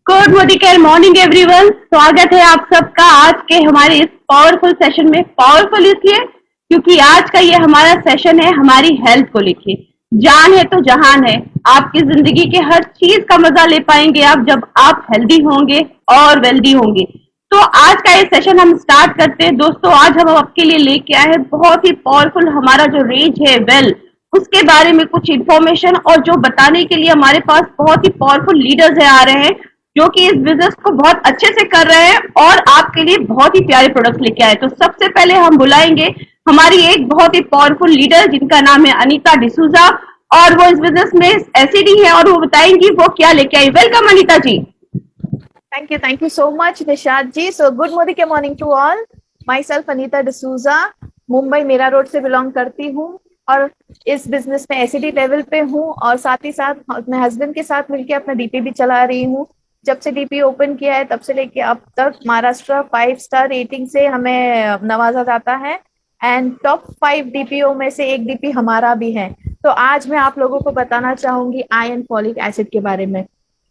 Good Modicare morning everyone. स्वागत है आप सबका आज के हमारे इस पावरफुल सेशन में। पावरफुल इसलिए क्योंकि आज का ये हमारा सेशन है हमारी हेल्थ को लेके। जान है तो जहान है। आपकी जिंदगी के हर चीज का मजा ले पाएंगे आप जब आप हेल्दी होंगे और वेल्दी होंगे। तो आज का ये सेशन हम स्टार्ट करते हैं। दोस्तों आज हम आपके लिए लेके आए हैं बहुत ही पावरफुल हमारा जो रेंज है वेल उसके बारे में कुछ इन्फॉर्मेशन, और जो बताने के लिए हमारे पास बहुत ही पावरफुल लीडर्स है आ रहे हैं जो कि इस बिजनेस को बहुत अच्छे से कर रहे हैं और आपके लिए बहुत ही प्यारे प्रोडक्ट्स लेके आए। तो सबसे पहले हम बुलाएंगे हमारी एक बहुत ही पावरफुल लीडर जिनका नाम है अनीता डिसूजा, और वो इस बिजनेस में एसईडी है और वो बताएंगी वो क्या लेके आई। Welcome Anita ji. Thank you so much, Nishad ji. So good morning to all. Myself Anita D'Souza, Mumbai Mira road से बिलोंग करती हूँ और इस बिजनेस में एसईडी लेवल पे हूँ और साथ ही साथ अपने हस्बैंड के साथ मिलकर अपना डीपी भी चला रही हूँ। जब से डीपी ओपन किया है तब से लेके अब तक महाराष्ट्र 5 स्टार रेटिंग से हमें नवाजा जाता है एंड टॉप 5 डीपीओ में से एक डीपी हमारा भी है। तो आज मैं आप लोगों को बताना चाहूंगी आयरन फॉलिक एसिड के बारे में।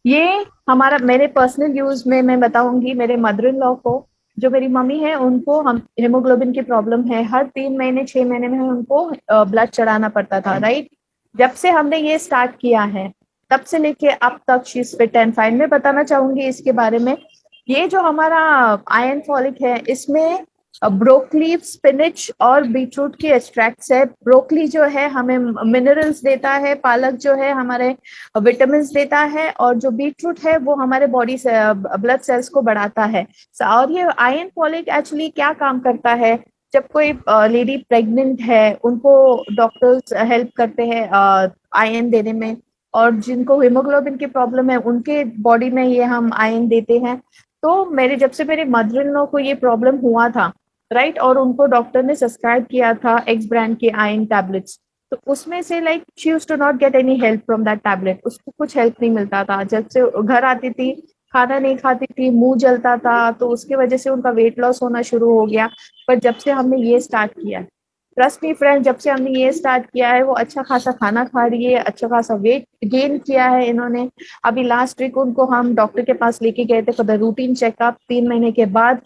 ये हमारा मेरे पर्सनल यूज में मैं बताऊंगी। मेरे मदर इन लॉ को, जो मेरी मम्मी है, उनको हम हेमोग्लोबिन की प्रॉब्लम है। हर 3 महीने 6 महीने में उनको ब्लड चढ़ाना पड़ता था, राइट। जब से हमने ये स्टार्ट किया है तब से लेके अब तक she is fit and fine. मैं बताना चाहूंगी इसके बारे में। ये जो हमारा आयरन फॉलिक है इसमें ब्रोकली, स्पिनिच और बीटरूट के एक्सट्रैक्ट्स है। ब्रोकली जो है हमें मिनरल्स देता है, पालक जो है हमारे विटामिन देता है, और जो बीटरूट है वो हमारे बॉडी से ब्लड सेल्स को बढ़ाता है। और ये आयरन फॉलिक एक्चुअली क्या काम करता है, जब कोई लेडी प्रेग्नेंट है उनको डॉक्टर्स हेल्प करते हैं आयरन देने में, और जिनको हीमोग्लोबिन की प्रॉब्लम है उनके बॉडी में ये हम आयरन देते हैं। तो जब से मेरे मदर इन लॉ को ये प्रॉब्लम हुआ था, राइट, और उनको डॉक्टर ने सब्सक्राइब किया था एक्स ब्रांड के आयरन टैबलेट्स, तो उसमें से like she used to not get any help from that tablet. उसको कुछ हेल्प नहीं मिलता था। जब से घर आती थी खाना नहीं खाती थी, मुंह जलता था, तो उसके वजह से उनका वेट लॉस होना शुरू हो गया। पर जब से हमने ये स्टार्ट किया, ट्रस्ट मी फ्रेंड, जब से हमने ये स्टार्ट किया है वो अच्छा खासा खाना खा रही है, अच्छा खासा वेट गेन किया है इन्होंने। अभी लास्ट वीक उनको हम डॉक्टर के पास लेके गए थे फॉर द रूटीन चेकअप। 3 महीने के बाद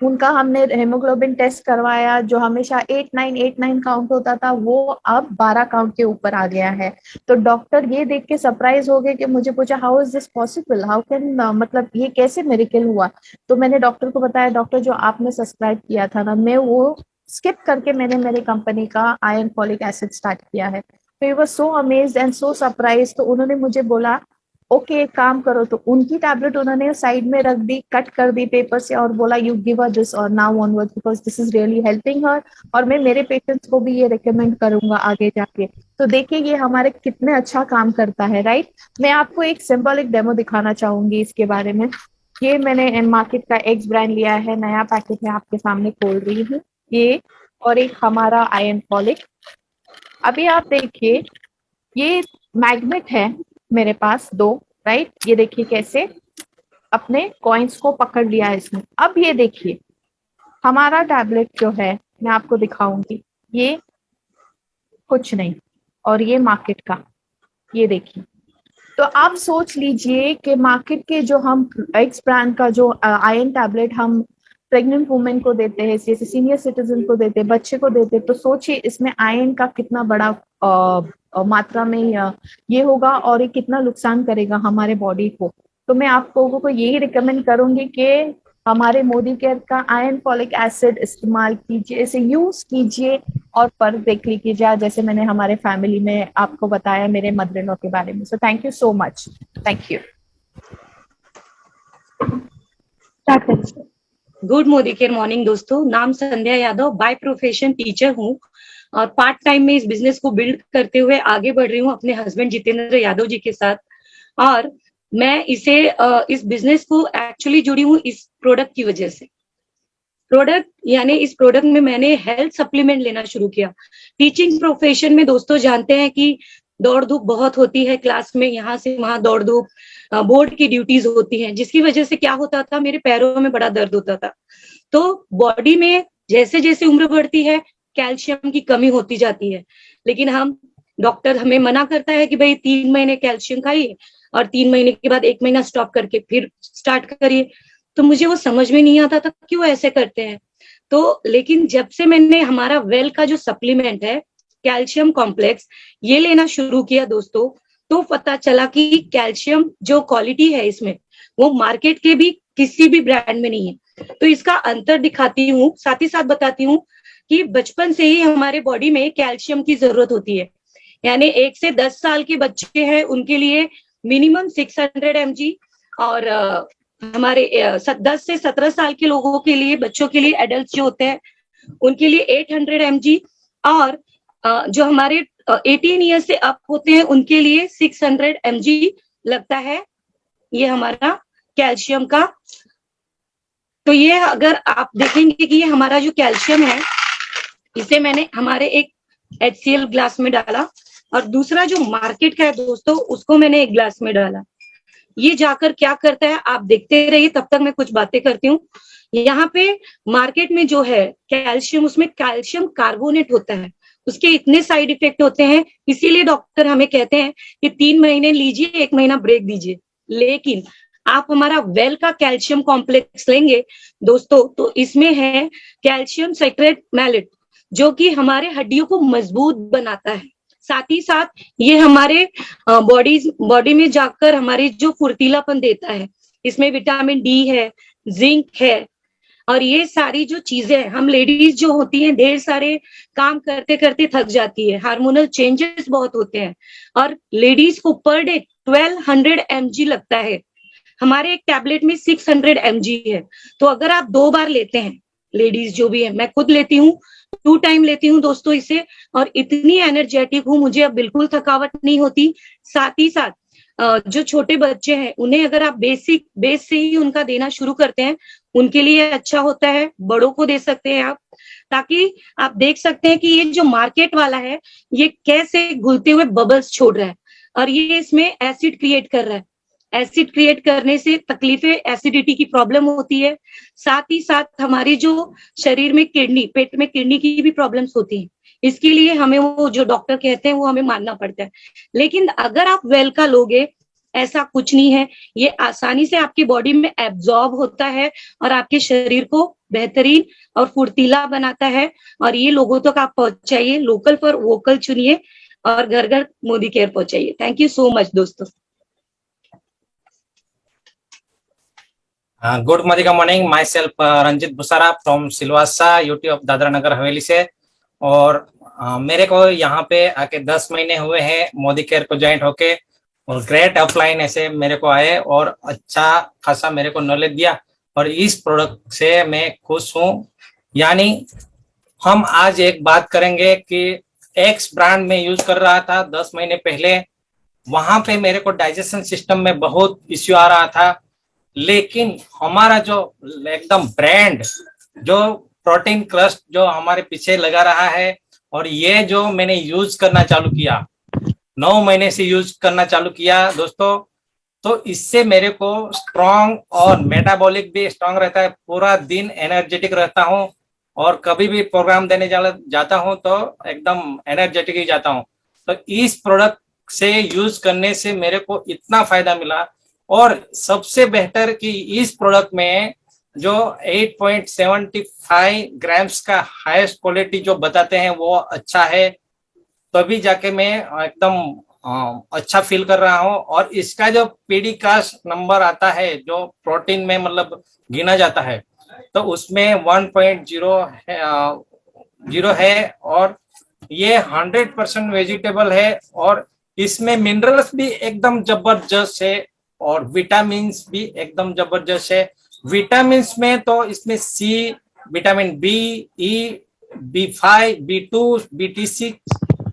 उनका हमने हेमोग्लोबिन टेस्ट करवाया, जो हमेशा 8-9 काउंट होता था वो अब 12 काउंट के ऊपर आ गया है। तो डॉक्टर ये देख के सरप्राइज हो गए कि मुझे पूछा how is this possible, how can, मतलब ये कैसे मिरेकल हुआ। तो मैंने डॉक्टर को बताया, डॉक्टर जो आपने सब्सक्राइब किया था ना, मैं वो स्किप करके मैंने मेरी कंपनी का आयरन फॉलिक एसिड स्टार्ट किया है। तो ये was so amazed and so surprise. तो उन्होंने मुझे बोला ओके एक काम करो, तो उनकी टैबलेट उन्होंने साइड में रख दी, कट कर दी पेपर से, और बोला यू गिव हर दिस और now onward because this is really helping her, और मैं मेरे पेशेंट्स को भी ये रिकमेंड करूंगा आगे जाके। तो देखिए ये हमारे कितने अच्छा काम करता है, राइट। मैं आपको एक सिंपल एक डेमो दिखाना चाहूंगी इसके बारे में। ये मैंने मार्केट का एक्स ब्रांड लिया है, नया पैकेट में आपके सामने खोल रही हूँ ये, और एक हमारा आयरन फॉलिक। अभी आप देखिए ये मैग्नेट है मेरे पास 2, राइट। ये देखिए कैसे अपने कॉइन्स को पकड़ लिया है इसने। अब ये देखिए हमारा टैबलेट जो है, मैं आपको दिखाऊंगी, ये कुछ नहीं, और ये मार्केट का, ये देखिए। तो आप सोच लीजिए कि मार्केट के जो हम एक्स ब्रांड का जो आयरन टैबलेट हम प्रेग्नेंट वुमेन को देते हैं, जैसे सीनियर सिटीजन को देते हैं, बच्चे को देते हैं, तो सोचिए इसमें आयरन का कितना बड़ा मात्रा में ये होगा और ये कितना नुकसान करेगा हमारे बॉडी को। तो मैं आप लोगों को यही रिकमेंड करूंगी कि हमारे मोदी केयर का आयरन फॉलिक एसिड इस्तेमाल कीजिए, इसे यूज कीजिए और फर्क देख लीजिए, जैसे मैंने हमारे फैमिली में आपको बताया मेरे मदर इन लॉ के बारे में। So thank you so much. Thank you. Good Modicare morning दोस्तों। नाम संध्या यादव, बाय प्रोफेशन टीचर हूँ और पार्ट टाइम में इस बिजनेस को बिल्ड करते हुए आगे बढ़ रही हूँ अपने हस्बैंड जितेंद्र यादव जी के साथ। और मैं इस बिजनेस को एक्चुअली जुड़ी हूँ इस प्रोडक्ट की वजह से। इस प्रोडक्ट में मैंने हेल्थ सप्लीमेंट लेना शुरू किया। टीचिंग प्रोफेशन में दोस्तों जानते हैं कि दौड़ धूप बहुत होती है, क्लास में यहाँ से वहां दौड़ धूप, बोर्ड की ड्यूटीज होती हैं, जिसकी वजह से क्या होता था, मेरे पैरों में बड़ा दर्द होता था। तो बॉडी में जैसे जैसे उम्र बढ़ती है कैल्शियम की कमी होती जाती है, लेकिन डॉक्टर हमें मना करता है कि भाई 3 महीने कैल्शियम खाइए, और 3 महीने के बाद 1 महीना स्टॉप करके फिर स्टार्ट करिए। तो मुझे वो समझ में नहीं आता था क्यों ऐसे करते हैं। तो लेकिन जब से मैंने हमारा वेल का जो सप्लीमेंट है कैल्शियम कॉम्प्लेक्स ये लेना शुरू किया दोस्तों, तो पता चला कि कैल्शियम जो क्वालिटी है इसमें वो मार्केट के भी किसी भी ब्रांड में नहीं है। तो इसका अंतर दिखाती हूँ, साथ ही साथ बताती हूँ कि बचपन से ही हमारे बॉडी में कैल्शियम की जरूरत होती है। यानी 1 से 10 साल के बच्चे हैं उनके लिए मिनिमम 600 mg, और हमारे 10 से 17 साल के लोगों के लिए, बच्चों के लिए, एडल्ट जो होते हैं उनके लिए 800 mg, और जो हमारे 18 ईयर से अप होते हैं उनके लिए 600 mg लगता है ये हमारा कैल्शियम का। तो ये अगर आप देखेंगे कि ये हमारा जो कैल्शियम है इसे मैंने हमारे एक HCl ग्लास में डाला, और दूसरा जो मार्केट का है दोस्तों उसको मैंने एक ग्लास में डाला। ये जाकर क्या करता है आप देखते रहिए, तब तक मैं कुछ बातें करती हूँ। यहाँ पे मार्केट में जो है कैल्शियम, उसमें कैल्शियम कार्बोनेट होता है, उसके इतने साइड इफेक्ट होते हैं, इसीलिए डॉक्टर हमें कहते हैं कि 3 महीने लीजिए, 1 महीना ब्रेक दीजिए। लेकिन आप हमारा वेल का कैल्शियम कॉम्प्लेक्स लेंगे दोस्तों तो इसमें है कैल्शियम साइट्रेट मैलेट जो कि हमारे हड्डियों को मजबूत बनाता है। साथ ही साथ ये हमारे बॉडी में जाकर हमारी जो फुर्तीलापन देता है। इसमें विटामिन डी है, जिंक है, और ये सारी जो चीजें, हम लेडीज जो होती हैं ढेर सारे काम करते करते थक जाती है, हार्मोनल चेंजेस बहुत होते हैं, और लेडीज को पर डे 1200 mg लगता है। हमारे एक टैबलेट में 600 mg है। तो अगर आप 2 बार लेते हैं, लेडीज जो भी है, मैं खुद लेती हूँ, 2 टाइम लेती हूँ दोस्तों इसे, और इतनी एनर्जेटिक हूँ, मुझे अब बिल्कुल थकावट नहीं होती। साथ ही साथ जो छोटे बच्चे हैं उन्हें अगर आप बेस से ही उनका देना शुरू करते हैं, उनके लिए अच्छा होता है, बड़ों को दे सकते हैं आप, ताकि आप देख सकते हैं कि ये जो मार्केट वाला है ये कैसे घुलते हुए बबल्स छोड़ रहा है, और ये इसमें एसिड क्रिएट कर रहा है। एसिड क्रिएट करने से तकलीफें, एसिडिटी की प्रॉब्लम होती है। साथ ही साथ हमारी जो शरीर में किडनी, पेट में किडनी की भी प्रॉब्लम्स होती है। इसके लिए हमें वो जो डॉक्टर कहते हैं वो हमें मानना पड़ता है। लेकिन अगर आप वेल का लोगे, ऐसा कुछ नहीं है, ये आसानी से आपकी बॉडी में एब्जॉर्ब होता है और आपके शरीर को बेहतरीन और फुर्तीला बनाता है। और ये लोगों तक आप पहुंचाइए, लोकल पर वोकल चुनिए, और घर घर मोदी केयर पहुंचाइए। थैंक यू सो मच दोस्तों। Good morning, myself Ranjit Bhusara from Silvassa, UT of Dadra Nagar Haveli से। और मेरे को यहाँ पे आके 10 महीने हुए हैं मोदी केयर को ज्वाइन होके, और ग्रेट ऑफलाइन ऐसे मेरे को आए और अच्छा खासा मेरे को नॉलेज दिया, और इस प्रोडक्ट से मैं खुश हूँ। यानी हम आज एक बात करेंगे कि एक्स ब्रांड में यूज कर रहा था 10 महीने पहले, वहां पे मेरे को डाइजेशन सिस्टम में बहुत इश्यू आ रहा था। लेकिन हमारा जो एकदम ब्रांड, जो प्रोटीन क्रस्ट जो हमारे पीछे लगा रहा है, और ये जो मैंने यूज करना चालू किया, 9 महीने से यूज करना चालू किया दोस्तों, तो इससे मेरे को स्ट्रांग और मेटाबॉलिक भी स्ट्रांग रहता है, पूरा दिन एनर्जेटिक रहता हूँ, और कभी भी प्रोग्राम देने जाता हूँ तो एकदम एनर्जेटिक ही जाता हूँ। तो इस प्रोडक्ट से यूज करने से मेरे को इतना फायदा मिला, और सबसे बेहतर कि इस प्रोडक्ट में जो 8.75 ग्राम्स का हाईएस्ट क्वालिटी जो बताते हैं वो अच्छा है, तभी जाके मैं एकदम अच्छा फील कर रहा हूँ। और इसका जो पीडीकास्ट नंबर आता है जो प्रोटीन में मतलब गिना जाता है, तो उसमें 1.0 है, और ये 100% वेजिटेबल है, और इसमें मिनरल्स भी एकदम जबरदस्त है, और विटामिन्स भी एकदम जबरदस्त है। विटामिन्स में तो इसमें सी, विटामिन बी, ई, B5, B2, BT6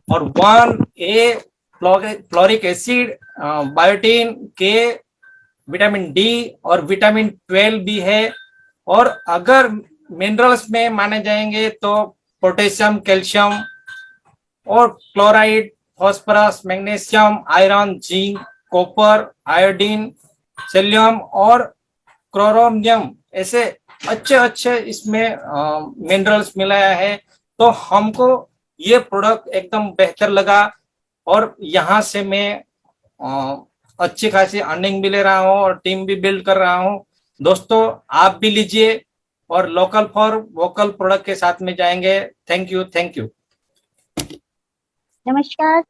और 1A, फ्लोरिक एसिड, बायोटीन के, विटामिन डी और विटामिन 12 भी है। और अगर मिनरल्स में माने जाएंगे तो पोटेशियम, कैल्शियम और chloride, phosphorus, magnesium, iron, zinc, copper, iodine, सेलियम और क्रोमियम, ऐसे अच्छे इसमें मिनरल्स मिलाया है। तो हमको ये प्रोडक्ट एकदम बेहतर लगा, और यहाँ से मैं अच्छी खासी अर्निंग भी ले रहा हूँ और टीम भी बिल्ड कर रहा हूँ। दोस्तों आप भी लीजिए और लोकल फॉर वोकल प्रोडक्ट के साथ में जाएंगे। Thank you, thank you. नमस्कार।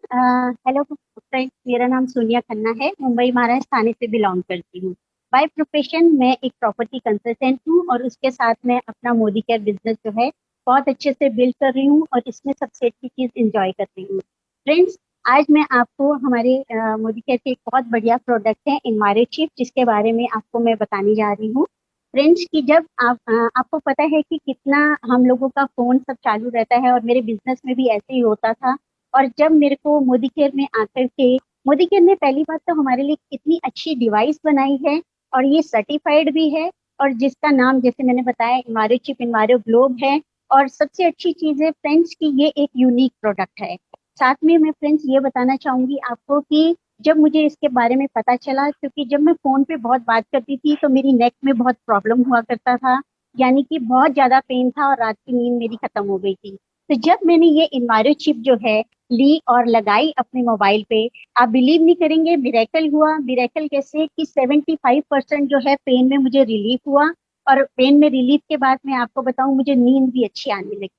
हेलो फ्रेंड्स, मेरा नाम सोनिया खन्ना है, मुंबई महाराष्ट्र थाने से बिलोंग करती हूँ। बाय प्रोफेशन मैं एक प्रॉपर्टी कंसल्टेंट हूँ और उसके साथ मैं अपना मोदी केयर बिजनेस जो है बहुत अच्छे से बिल्ड कर रही हूँ और इसमें सबसे अच्छी चीज एंजॉय कर रही हूँ। फ्रेंड्स, आज मैं आपको हमारे मोदी केयर के एक बहुत बढ़िया प्रोडक्ट है इन्वायरोचिप, जिसके बारे में आपको मैं बताने जा रही हूँ। फ्रेंड्स की जब आपको पता है कि कितना हम लोगों का फोन सब चालू रहता है और मेरे बिजनेस में भी ऐसे ही होता था। और जब मेरे को मोदी केयर में आकर के मोदी केयर ने पहली बात तो हमारे लिए इतनी अच्छी डिवाइस बनाई है और ये सर्टिफाइड भी है, और जिसका नाम जैसे मैंने बताया इन्वायरोचिप इन्वायरो ग्लोब है। और सबसे अच्छी चीज है फ्रेंड्स की ये एक यूनिक प्रोडक्ट है। साथ में मैं फ्रेंड्स ये बताना चाहूंगी आपको कि जब मुझे इसके बारे में पता चला, क्योंकि जब मैं फोन पे बहुत बात करती थी तो मेरी नेक में बहुत प्रॉब्लम हुआ करता था, यानी कि बहुत ज्यादा पेन था और रात की नींद मेरी खत्म हो गई थी। तो जब मैंने ये इन्वायरो चिप जो है ली और लगाई अपने मोबाइल पे, आप बिलीव नहीं करेंगे, मिरेकल हुआ। मिरेकल कैसे कि 75% जो है पेन में मुझे रिलीफ हुआ, और पेन में रिलीफ के बाद मैं आपको बताऊं मुझे नींद भी अच्छी आने लगी।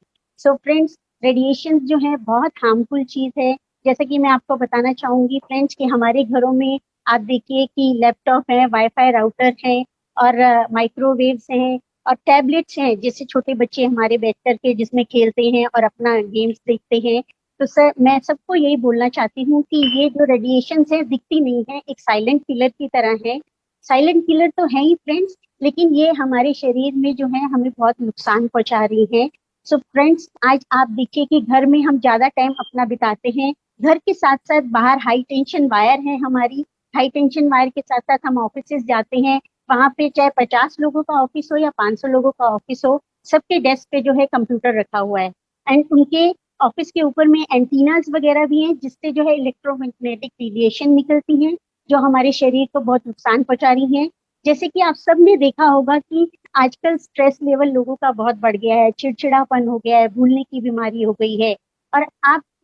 सो फ्रेंड्स, रेडिएशन जो है बहुत हार्मफुल चीज है। जैसे कि मैं आपको बताना चाहूंगी फ्रेंड्स कि हमारे घरों में आप देखिए कि लैपटॉप है, वाईफाई राउटर है, और माइक्रोवेव्स हैं और टैबलेट्स हैं, जिससे छोटे बच्चे हमारे बैठ करके जिसमें खेलते हैं और अपना गेम्स देखते हैं। तो सर, मैं सबको यही बोलना चाहती हूँ कि ये जो रेडिएशन है दिखती नहीं है, एक साइलेंट किलर की तरह है। साइलेंट किलर तो है ही फ्रेंड्स, लेकिन ये हमारे शरीर में जो है हमें बहुत नुकसान पहुंचा रही है। सो फ्रेंड्स, आज आप देखिए कि घर में हम ज्यादा टाइम अपना बिताते हैं, घर के साथ साथ बाहर हाई टेंशन वायर है हमारी, हाई टेंशन वायर के साथ साथ हम ऑफिस जाते हैं, वहां पे चाहे 50 लोगों का ऑफिस हो या 500 लोगों का ऑफिस हो, सबके डेस्क पे जो है कंप्यूटर रखा हुआ है। एंड उनके ऑफिस के ऊपर में एंटीनास वगैरह भी हैं, जिससे जो है इलेक्ट्रोमैग्नेटिक रेडिएशन निकलती हैं, जो हमारे शरीर को बहुत नुकसान पहुंचा रही हैं। जैसे कि आप सब ने देखा होगा कि आजकल स्ट्रेस लेवल लोगों का बहुत बढ़ गया है, चिड़चिड़ापन हो गया है, भूलने की बीमारी हो गई है। और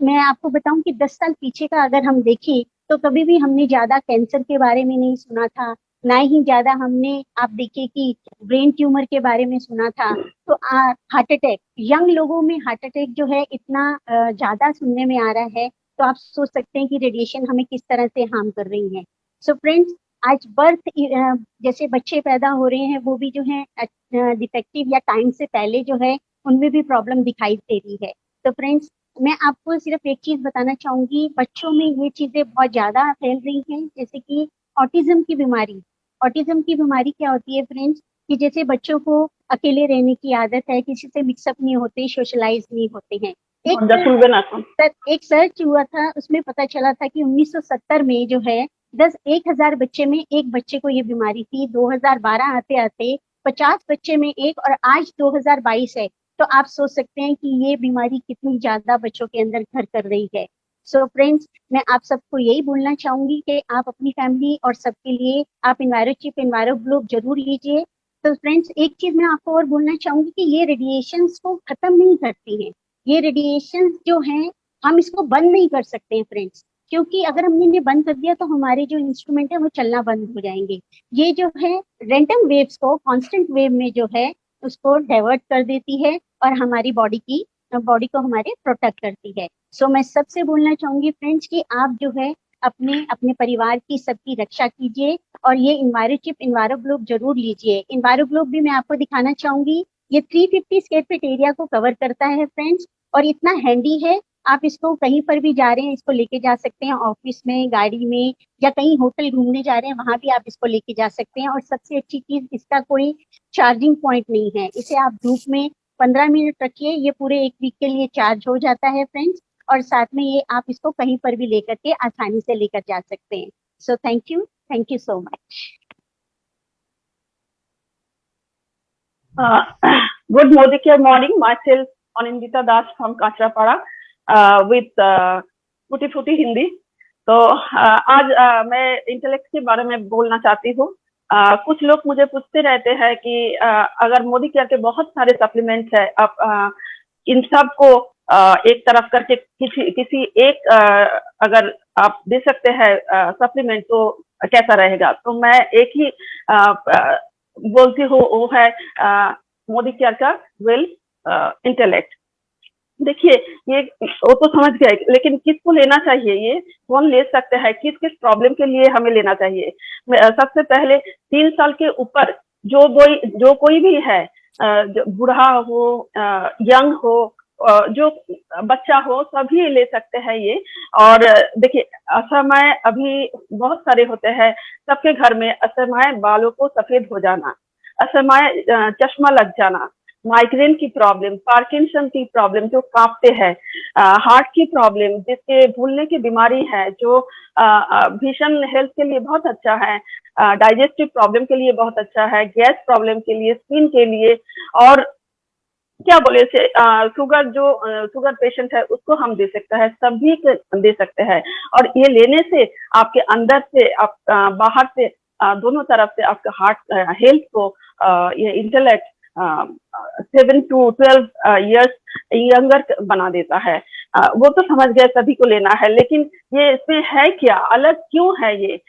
मैं आपको बताऊं कि 10 साल पीछे का अगर हम देखें तो कभी भी हमने ज्यादा कैंसर के बारे में नहीं सुना था, ना ही ज्यादा हमने, आप देखिए कि ब्रेन ट्यूमर के बारे में सुना था। तो हार्ट अटैक, यंग लोगों में हार्ट अटैक जो है इतना ज्यादा सुनने में आ रहा है, तो आप सोच सकते हैं कि रेडिएशन हमें किस तरह से हार्म कर रही है। सो फ्रेंड्स, आज बर्थ जैसे बच्चे पैदा हो रहे हैं वो भी जो है डिफेक्टिव या टाइम से पहले जो है उनमें भी प्रॉब्लम दिखाई दे रही है। तो फ्रेंड्स, मैं आपको सिर्फ एक चीज बताना चाहूंगी, बच्चों में ये चीजें बहुत ज्यादा फैल रही हैं, जैसे कि ऑटिज्म की बीमारी। ऑटिज्म की बीमारी क्या होती है फ्रेंड्स, कि जैसे बच्चों को अकेले रहने की आदत है, किसी से मिक्सअप नहीं होते, सोशलाइज नहीं होते हैं। एक सर्च हुआ था, उसमें पता चला था कि 1970 में जो है 10,000 बच्चे में एक बच्चे को ये बीमारी थी। 2012 आते आते 50 बच्चे में एक, और आज 2022 है। तो आप सोच सकते हैं कि ये बीमारी कितनी ज्यादा बच्चों के अंदर घर कर रही है। सो फ्रेंड्स, मैं आप सबको यही बोलना चाहूंगी कि आप अपनी फैमिली और सबके लिए आप इन्वायरोचिप इन्वायरो ग्लोब जरूर लीजिए। तो फ्रेंड्स, एक चीज मैं आपको और बोलना चाहूंगी कि ये रेडिएशंस को खत्म नहीं करती हैं। ये रेडिएशंस जो हैं हम इसको बंद नहीं कर सकते हैं फ्रेंड्स, क्योंकि अगर हमने इन्हें बंद कर दिया तो हमारे जो इंस्ट्रूमेंट है वो चलना बंद हो जाएंगे। ये जो है रैंडम वेव्स को कांस्टेंट वेव में जो है उसको डाइवर्ट कर देती है और हमारी बॉडी को हमारे प्रोटेक्ट करती है। सो मैं सबसे बोलना चाहूंगी फ्रेंड्स कि आप जो है अपने अपने परिवार की सबकी रक्षा कीजिए और ये इन्वायरोचिप इन्वायरो ग्लोब जरूर लीजिए। इन्वायरो ग्लोब भी मैं आपको दिखाना चाहूंगी, ये 350 स्क्वायर फीट एरिया को कवर करता है फ्रेंड्स, और इतना हैंडी है। आप इसको कहीं पर भी जा रहे हैं इसको लेके जा सकते हैं, ऑफिस में, गाड़ी में, या कहीं होटल घूमने जा रहे हैं वहां भी आप इसको लेके जा सकते हैं। और सबसे अच्छी चीज, इसका कोई चार्जिंग पॉइंट नहीं है। इसे आप धूप में 15 मिनट रखिए, ये पूरे एक वीक के लिए चार्ज हो जाता है फ्रेंड्स। और साथ में ये आप इसको कहीं पर भी लेकर के आसानी से लेकर जा सकते हैं। So thank you so much. Good Modi Care morning. Myself Anindita Das from Kachrapada with Tutti Frutti Hindi. तो आज मैं इंटेलेक्ट के बारे में बोलना चाहती हूँ। कुछ लोग मुझे पूछते रहते हैं कि अगर मोदी केयर के बहुत सारे सप्लीमेंट्स है, आप इन सब को एक तरफ करके किसी एक अगर आप दे सकते हैं सप्लीमेंट तो कैसा रहेगा। तो मैं एक ही बोलती हूँ, वो है मोदी केयर का वेल इंटेलेक्ट। देखिए ये वो तो समझ गए, लेकिन किसको लेना चाहिए, ये कौन ले सकते हैं, किस किस प्रॉब्लम के लिए हमें लेना चाहिए। सबसे पहले 3 साल के ऊपर जो कोई भी है, बूढ़ा हो, यंग हो, जो बच्चा हो, सभी ले सकते हैं ये। और देखिए असमय अभी बहुत सारे होते हैं सबके घर में, असमय बालों को सफेद हो जाना, असमय चश्मा लग जाना, माइग्रेन की प्रॉब्लम, पार्किंसन की प्रॉब्लम जो कांपते हैं, हार्ट की प्रॉब्लम, जिसके भूलने की बीमारी है, जो भीषण हेल्थ के लिए बहुत अच्छा है, डाइजेस्टिव प्रॉब्लम के लिए बहुत अच्छा है, गैस प्रॉब्लम के लिए, स्किन के लिए, और क्या बोले से शुगर पेशेंट है उसको हम दे सकते हैं, सभी को दे सकते हैं। और ये लेने से आपके अंदर से, आप बाहर से, दोनों तरफ से आपका हार्ट हेल्थ को, ये इंटेलेक्ट 7 to 12 years यंगर बना देता है। वो तो समझ गए सभी को लेना है, लेकिन ये इसमें है क्या, अलग क्यों है ये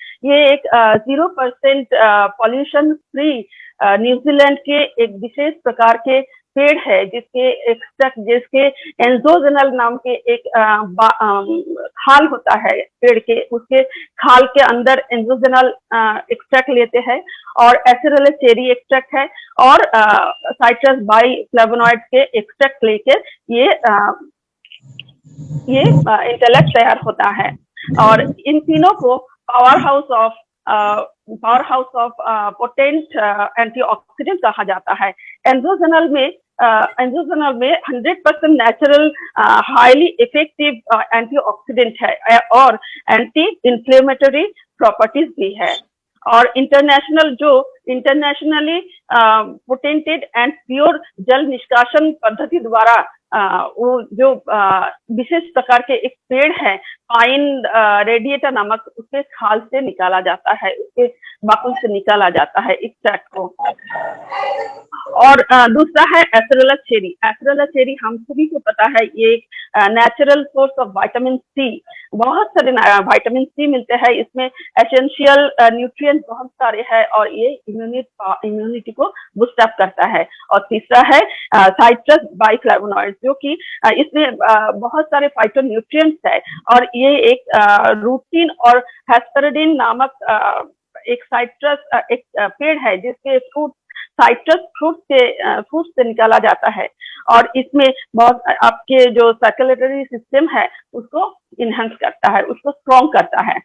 एक 0% पॉल्यूशन फ्री न्यूजीलैंड के एक विशेष प्रकार के पेड़ है, जिसके एक्सट्रैक्ट, जिसके एंजोजेनल नाम के एक खाल होता है पेड़ के, उसके खाल के अंदर एंजोजेनल एक्सट्रैक्ट लेते हैं, और एसेरोला चेरी एक्सट्रैक्ट है, और साइट्रस बाइफ्लेवोनॉइड के एक्सट्रैक्ट लेकर ये इंटेलेक्ट तैयार होता है। और इन तीनों को power house of potent antioxidant कहा जाता है। एंजोजेनल में 100% नेचुरल हाईली इफेक्टिव एंटीऑक्सीडेंट है, और एंटी इन्फ्लेमेटरी प्रॉपर्टीज भी है। और इंटरनेशनली पोटेंटेड एंड प्योर जल निष्कासन पद्धति द्वारा वो जो विशेष प्रकार के एक पेड़ है, पाइन रेडिएटर नामक, उसके खाल से निकाला जाता है, उसके बाकुल से निकाला जाता है एक्सट्रैक्ट को। और दूसरा है एसेरोला चेरी। एसेरोला चेरी हम सभी को पता है, ये natural source of vitamin C, बहुत सारे विटामिन सी मिलते हैं इसमें, एसेंशियल न्यूट्रिएंट बहुत सारे हैं, और ये इम्यूनिटी को बूस्ट अप करता है। और तीसरा है साइट्रस बाइफ्लेवोनॉइड, जो कि इसमें बहुत सारे फाइटोन्यूट्रिएंट्स है, और ये एक रूटीन और हेस्पेरिडिन नामक एक साइट्रस एक पेड़ है, जिसके साइट्रस फ्रूट से निकाला जाता है, और इसमें बहुत आपके जो सर्कुलेटरी सिस्टम है उसको इनहेंस करता है, उसको स्ट्रॉन्ग करता है।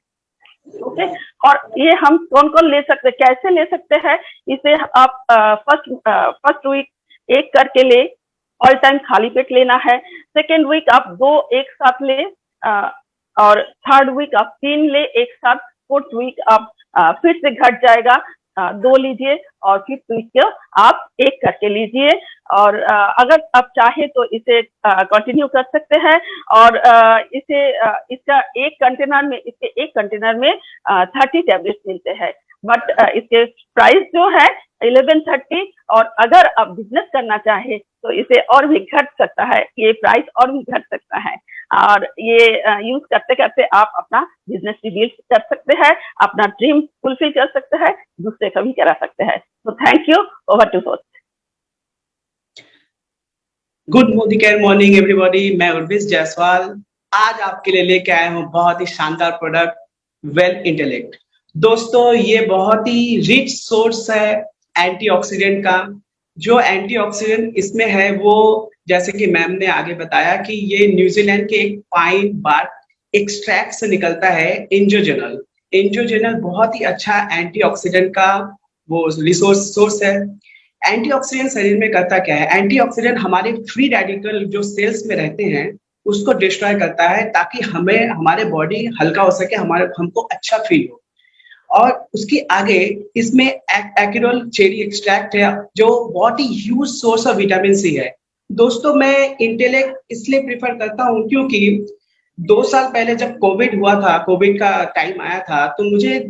ओके, और ये हम कौन कौन ले सकते, कैसे ले सकते हैं, इसे आप फर्स्ट वीक एक करके ले, ऑल टाइम खाली पेट लेना है। सेकेंड वीक आप 2 एक साथ ले, और थर्ड वीक आप 3 ले एक साथ। फोर्थ वीक आप फिर से घट जाएगा, 2 लीजिए, और फिफ्थ वीक आप एक करके लीजिए। और अगर आप चाहे तो इसे कंटिन्यू कर सकते हैं। और इसका एक कंटेनर में 30 टैबलेट्स मिलते हैं, बट इसके प्राइस जो है 1130, और अगर आप बिजनेस करना चाहे तो इसे और भी घट सकता है, ये प्राइस और भी घट सकता है। और ये यूज करते करते आप अपना बिजनेस भी बिल्ड कर सकते हैं, अपना ड्रीम फुलफिल कर सकते हैं, दूसरे का भी करा सकते हैं। तो thank you, over to host. Good Modicare morning everybody, मैं उर्विश जायसवाल आज आपके लिए लेके आया हूँ बहुत ही शानदार प्रोडक्ट वेल इंटेलेक्ट। दोस्तों ये बहुत ही रिच सोर्स है एंटीऑक्सीडेंट का। जो एंटीऑक्सीडेंट इसमें है वो जैसे कि मैम ने आगे बताया कि ये न्यूजीलैंड के एक पाइन बार्क एक्सट्रैक्ट से निकलता है, इंजोजेनल बहुत ही अच्छा एंटीऑक्सीडेंट का वो रिसोर्स सोर्स है। एंटीऑक्सीडेंट शरीर में करता क्या है, एंटीऑक्सीडेंट हमारे फ्री रेडिकल जो सेल्स में रहते हैं उसको डिस्ट्रॉय करता है, ताकि हमें हमारे बॉडी हल्का हो सके, हमको अच्छा फील हो। और उसके आगे इसमें एक्रोल चेरी एक्सट्रैक्ट है, जो बहुत ही huge source of vitamin C है। दोस्तों मैं इंटेलेक्ट इसलिए प्रिफर करता हूँ क्योंकि 2 साल पहले जब कोविड हुआ था, कोविड का टाइम आया था, तो मुझे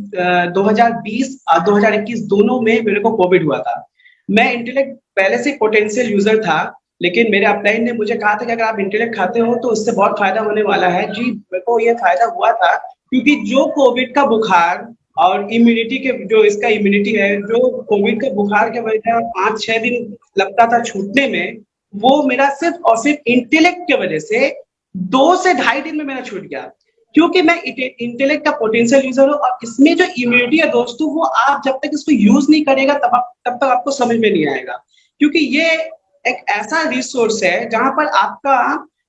2020 और 2021 दोनों में मेरे को कोविड हुआ था। मैं इंटेलेक्ट पहले से पोटेंशियल यूजर था, लेकिन मेरे अपलाइन ने मुझे कहा था कि अगर आप इंटेलेक्ट खाते हो तो उससे बहुत फायदा होने वाला है। जी, मेरे को ये फायदा हुआ था क्योंकि जो कोविड का बुखार और इम्यूनिटी के जो इसका इम्यूनिटी है, जो कोविड के बुखार के वजह से 5-6 दिन लगता था छूटने में, वो मेरा सिर्फ और सिर्फ इंटेलेक्ट की वजह से 2 से ढाई दिन में मेरा छूट गया। क्योंकि मैं इंटेलेक्ट का पोटेंशियल यूजर हूँ और इसमें जो इम्यूनिटी है दोस्तों, वो आप जब तक इसको यूज नहीं करेगा तब तक आपको समझ में नहीं आएगा। क्योंकि ये एक ऐसा रिसोर्स है जहां पर आपका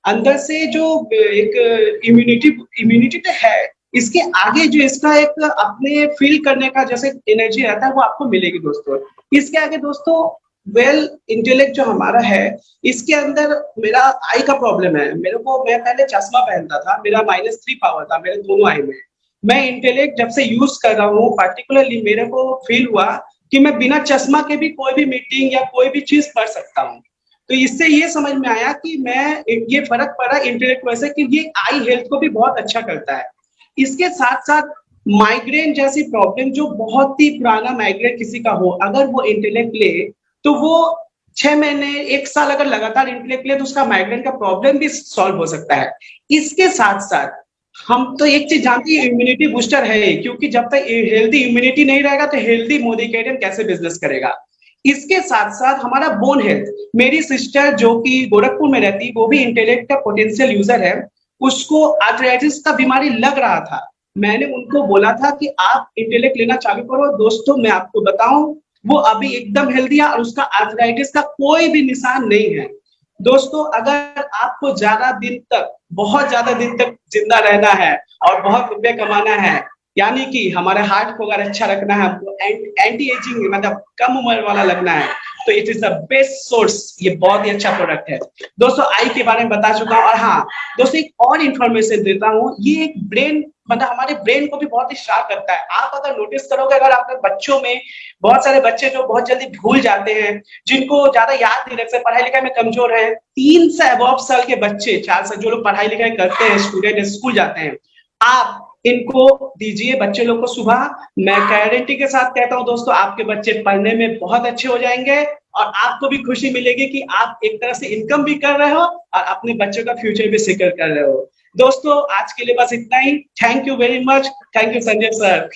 अंदर से जो एक इम्यूनिटी तो है, इसके आगे जो इसका एक अपने फील करने का जैसे एनर्जी रहता है वो आपको मिलेगी दोस्तों। इसके आगे दोस्तों वेल इंटेलेक्ट जो हमारा है, इसके अंदर मेरा आई का प्रॉब्लम है। मैं पहले चश्मा पहनता था, मेरा -3 पावर था मेरे दोनों आई में। मैं इंटेलेक्ट जब से यूज कर रहा हूँ, पर्टिकुलरली मेरे को फील हुआ कि मैं बिना चश्मा के भी कोई भी मीटिंग या कोई भी चीज पढ़ सकता हूँ। तो इससे ये समझ में आया कि ये फर्क पड़ा इंटेलेक्ट वैसे कि ये आई हेल्थ को भी बहुत अच्छा करता है। इसके साथ साथ माइग्रेन जैसी प्रॉब्लम, जो बहुत ही पुराना माइग्रेन किसी का हो, अगर वो इंटेलेक्ट ले तो वो 6 महीने 1 साल अगर लगातार इंटेलेक्ट ले तो उसका माइग्रेन का प्रॉब्लम भी सॉल्व हो सकता है। इसके साथ साथ हम तो एक चीज जानते हैं, इम्यूनिटी बूस्टर है, क्योंकि जब तक हेल्दी इम्यूनिटी नहीं रहेगा तो हेल्दी मोदी कैरियर कैसे बिजनेस करेगा। इसके साथ साथ हमारा बोन हेल्थ, मेरी सिस्टर जो कि गोरखपुर में रहती, वो भी इंटेलेक्ट का पोटेंशियल यूजर है, उसको आर्थराइटिस का बीमारी लग रहा था। मैंने उनको बोला था कि आप इंटेलेक्ट लेना चालू करो। दोस्तों मैं आपको बताऊं, वो अभी एकदम हेल्दी है और उसका आर्थराइटिस का कोई भी निशान नहीं है। दोस्तों अगर आपको बहुत ज्यादा दिन तक जिंदा रहना है और बहुत रुपए कमाना है, यानी कि हमारे हार्ट को अगर अच्छा रखना है, हमको एंटी एजिंग मतलब कम उम्र वाला लगना है, तो it is the best source. ये बहुत ही अच्छा प्रोडक्ट है दोस्तों। आई के बारे में बता चुका हूँ। और हाँ दोस्तों, एक और इन्फॉर्मेशन देता हूँ, ये एक ब्रेन मतलब हमारे ब्रेन को भी बहुत ही शार्प करता है। आप अगर नोटिस करोगे, अगर आपके बच्चों में बहुत सारे बच्चे जो बहुत जल्दी भूल जाते हैं, जिनको ज्यादा याद नहीं रखते, पढ़ाई लिखाई में कमजोर है, 3 से अबव साल के बच्चे, 4 साल जो लोग पढ़ाई लिखाई करते हैं, स्टूडेंट स्कूल जाते हैं, आप इनको दीजिए बच्चे लोग को सुबह। मैं गारंटी के साथ कहता हूं दोस्तों, आपके बच्चे पढ़ने में बहुत अच्छे हो जाएंगे और आपको भी खुशी मिलेगी कि आप एक तरह से इनकम भी कर रहे हो और अपने बच्चों का फ्यूचर भी सिक्योर कर रहे हो। दोस्तों आज के लिए बस इतना ही। Thank you very much. Thank you Sanjay sir.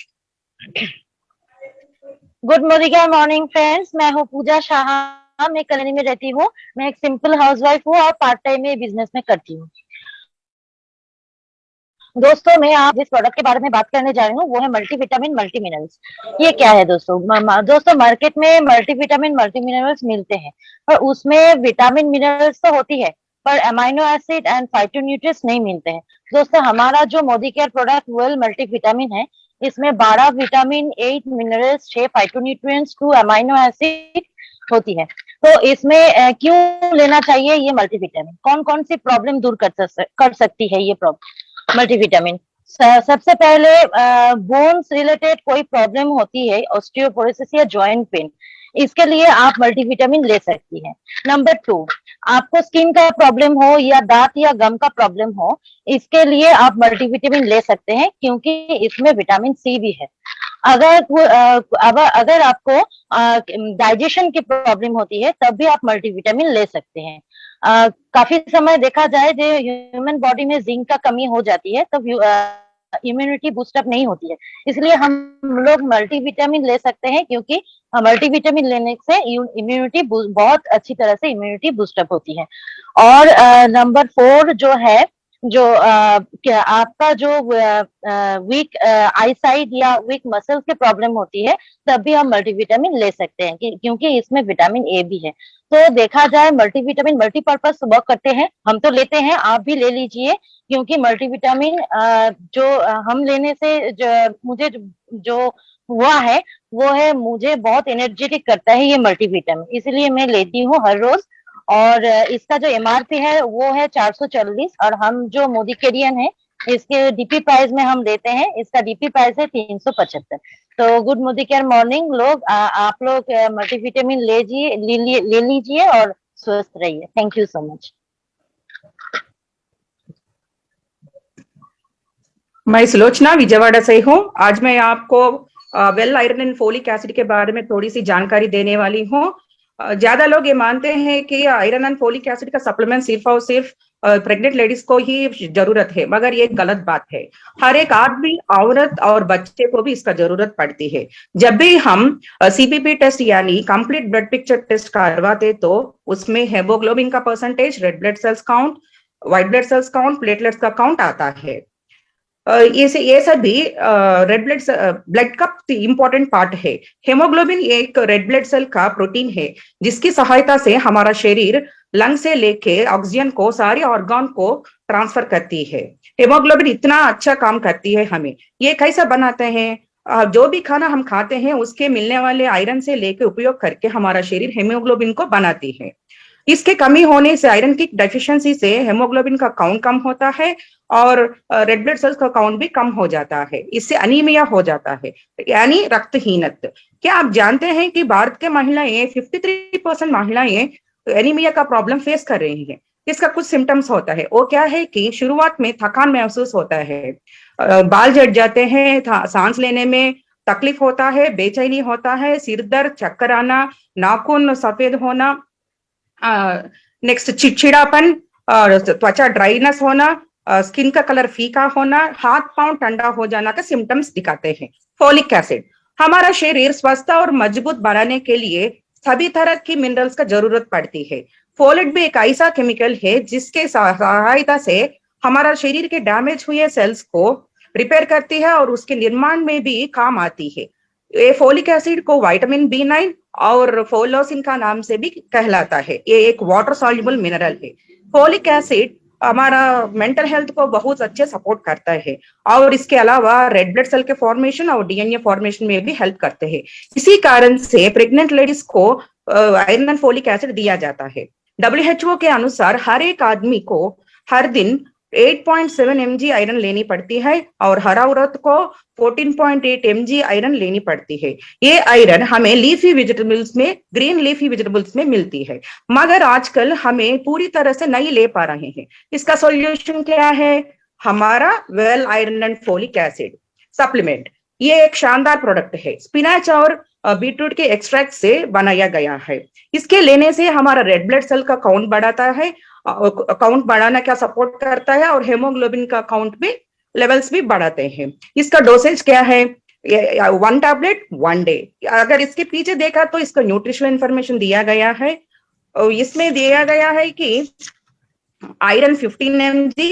Good morning friends, मैं हूँ पूजा शाह, मैं कल्याणी में रहती हूँ। मैं एक सिंपल हाउसवाइफ हूँ और पार्ट टाइम में बिजनेस में करती हूँ। दोस्तों मैं आप जिस प्रोडक्ट के बारे में बात करने जा रही हूँ वो है मल्टीविटामिन मल्टी मिनरल्स। ये क्या है दोस्तों? दोस्तों मार्केट में मल्टीविटामिन मल्टी मिनरल्स मिलते हैं और उसमें विटामिन मिनरल्स तो होती है पर अमाइनो एसिड एंड फाइटोन्यूट्रिएंट्स नहीं मिलते हैं। दोस्तों हमारा जो Modi care product well multivitamin है, इसमें 12 vitamin, 8 minerals, 6 phytonutrients, 2 amino acid होती है। तो इसमें क्यों लेना चाहिए ये मल्टीविटामिन? कौन कौन सी प्रॉब्लम दूर कर सकती है ये मल्टीविटामिन? सबसे पहले बोन्स रिलेटेड कोई प्रॉब्लम होती है, ऑस्टियोपोरोसिस या जॉइंट पेन, इसके लिए आप मल्टीविटामिन ले सकती हैं। नंबर 2, आपको स्किन का प्रॉब्लम हो या दांत या गम का प्रॉब्लम हो, इसके लिए आप मल्टीविटामिन ले सकते हैं क्योंकि इसमें विटामिन सी भी है। अगर आपको डाइजेशन की प्रॉब्लम होती है तब भी आप मल्टीविटामिन ले सकते हैं। काफी समय देखा जाए जो ह्यूमन बॉडी में जिंक का कमी हो जाती है तब इम्यूनिटी बूस्टअप नहीं होती है, इसलिए हम लोग मल्टीविटामिन ले सकते हैं क्योंकि मल्टीविटामिन लेने से इम्यूनिटी बहुत अच्छी तरह से इम्यूनिटी बूस्टअप होती है। और नंबर 4 जो है, जो आपका जो वीक आईसाइट या वीक मसल्स के प्रॉब्लम होती है तब भी हम मल्टीविटामिन ले सकते हैं क्योंकि इसमें विटामिन ए भी है। तो देखा जाए मल्टीविटामिन मल्टीपर्पज वर्क करते हैं, हम तो लेते हैं, आप भी ले लीजिए क्योंकि मल्टीविटामिन जो हम लेने से मुझे जो हुआ है वो है मुझे बहुत एनर्जेटिक करता है ये मल्टीविटामिन, इसलिए मैं लेती हूँ हर रोज। और इसका जो एमआरपी है वो है 440 और हम जो मोदी केरियन है इसके डीपी प्राइस में हम देते हैं, इसका डीपी प्राइस है 375। तो गुड मोदी केयर मॉर्निंग लोग, आप लोग मल्टीविटामिन ले लीजिए और स्वस्थ रहिए। Thank you so much. मैं सुलोचना विजयवाड़ा से हूँ। आज मैं आपको well iron and folic acid के बारे में थोड़ी सी जानकारी देने वाली हूँ। ज्यादा लोग ये मानते हैं कि आयरन एंड फोलिक एसिड का सप्लीमेंट सिर्फ और सिर्फ प्रेग्नेंट लेडीज को ही जरूरत है, मगर ये गलत बात है। हर एक आदमी, औरत और बच्चे को भी इसका जरूरत पड़ती है। जब भी हम सीपीपी टेस्ट यानी कंप्लीट ब्लड पिक्चर टेस्ट करवाते तो उसमें हेमोग्लोबिन का percentage, red blood cells count, white blood cells count, platelets का काउंट आता है। ये सभी रेड ब्लड का इंपॉर्टेंट पार्ट है। हेमोग्लोबिन एक रेड ब्लड सेल का प्रोटीन है जिसकी सहायता से हमारा शरीर लंग से लेके ऑक्सीजन को सारे ऑर्गन को ट्रांसफर करती है। हेमोग्लोबिन इतना अच्छा काम करती है हमें। ये कैसे बनाते हैं? जो भी खाना हम खाते हैं उसके मिलने वाले आयरन से लेके उपयोग करके हमारा शरीर हेमोग्लोबिन को बनाती है। इसके कमी होने से, आयरन की डेफिशिएंसी से हेमोग्लोबिन का काउंट कम होता है और रेड ब्लड सेल्स का काउंट भी कम हो जाता है। इससे अनीमिया हो जाता है यानी रक्तहीनता। क्या आप जानते हैं कि भारत के महिलाएं 53% महिलाएं एनीमिया का प्रॉब्लम फेस कर रही हैं? इसका कुछ सिम्टम्स होता है। वो क्या है कि शुरुआत में थकान महसूस होता है, बाल झड़ जाते हैं, सांस लेने में तकलीफ होता है, बेचैनी होता है, सिर दर्द, चक्कर आना, नाखून सफेद होना, नेक्स्ट चिड़चिड़ापन और त्वचा ड्राइनेस होना, स्किन का कलर फीका होना, हाथ पांव ठंडा हो जाना का सिम्टम्स दिखाते हैं। फोलिक एसिड हमारा शरीर स्वस्थ और मजबूत बनाने के लिए सभी तरह की मिनरल्स का जरूरत पड़ती है। फोलेट भी एक ऐसा केमिकल है जिसके सहायता से हमारा शरीर के डैमेज हुए सेल्स को रिपेयर करती है और उसके निर्माण में भी काम आती है। ये फोलिक एसिड को विटामिन B9 और फोलोसिन का नाम से भी कहलाता है। ये एक वाटर सॉल्युबल मिनरल है। फोलिक एसिड हमारा मेंटल हेल्थ को बहुत अच्छे सपोर्ट करता है और इसके अलावा रेड ब्लड सेल के फॉर्मेशन और डीएनए फॉर्मेशन में भी हेल्प करते हैं। इसी कारण से प्रेग्नेंट लेडीज को आयरन एंड फोलिक एसिड दिया जाता है। WHO के अनुसार हर एक आदमी को हर दिन 8.7 mg आयरन लेनी पड़ती है और हर औरत को 14.8 mg आयरन लेनी पड़ती है। ये आयरन हमें लीफी वेजिटेबल्स में, ग्रीन लीफी वेजिटेबल्स में मिलती है, मगर आजकल हमें पूरी तरह से नहीं ले पा रहे हैं। इसका सॉल्यूशन क्या है? हमारा well iron and folic acid supplement. ये एक शानदार प्रोडक्ट है। स्पिनाच और बीटरूट के एक्सट्रैक्ट से बनाया गया है। इसके लेने से हमारा रेड ब्लड सेल का काउंट बढ़ाता है, काउंट बढ़ाना क्या सपोर्ट करता है और हेमोग्लोबिन का काउंट भी लेवल्स भी बढ़ाते हैं। इसका डोसेज क्या है? 1 टैबलेट 1 डे। अगर इसके पीछे देखा तो इसका न्यूट्रिशनल इंफॉर्मेशन दिया गया है। इसमें दिया गया है कि iron 15 mg,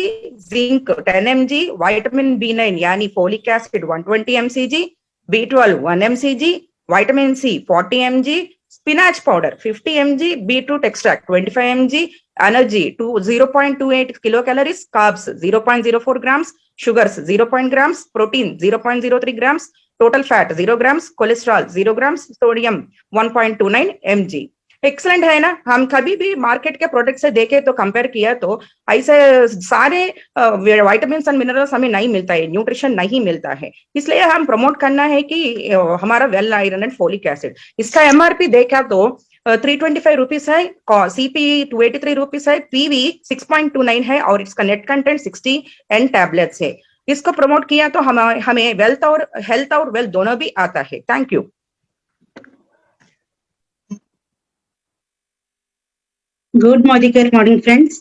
zinc 10 mg, vitamin B9 यानी folic acid 120 mcg, B12 1 mcg, vitamin C 40 mg, spinach powder 50 mg, beetroot extract 25 mg, energy 0.28 kilo calories, carbs 0.04 grams, sugars 0 grams, protein 0.03 grams, total fat 0 grams, cholesterol 0 grams, sodium 1.29 mg। Excellent है ना? हम कभी भी market के product से देखे तो compare किया तो ऐसे सारे विटामिन एंड मिनरल्स हमें नहीं मिलता है, न्यूट्रिशन नहीं मिलता है। इसलिए हम प्रमोट करना है कि हमारा well iron and folic acid. इसका MRP देखा तो 325 रुपीज है, CP 283 रुपीज है, PV 6.29 है और इसका नेट कंटेंट 60 N टैबलेट्स है। इसको प्रमोट किया तो हमें वेल्थ और हेल्थ और वेल्थ दोनों भी आता है। Thank you. Good morning friends,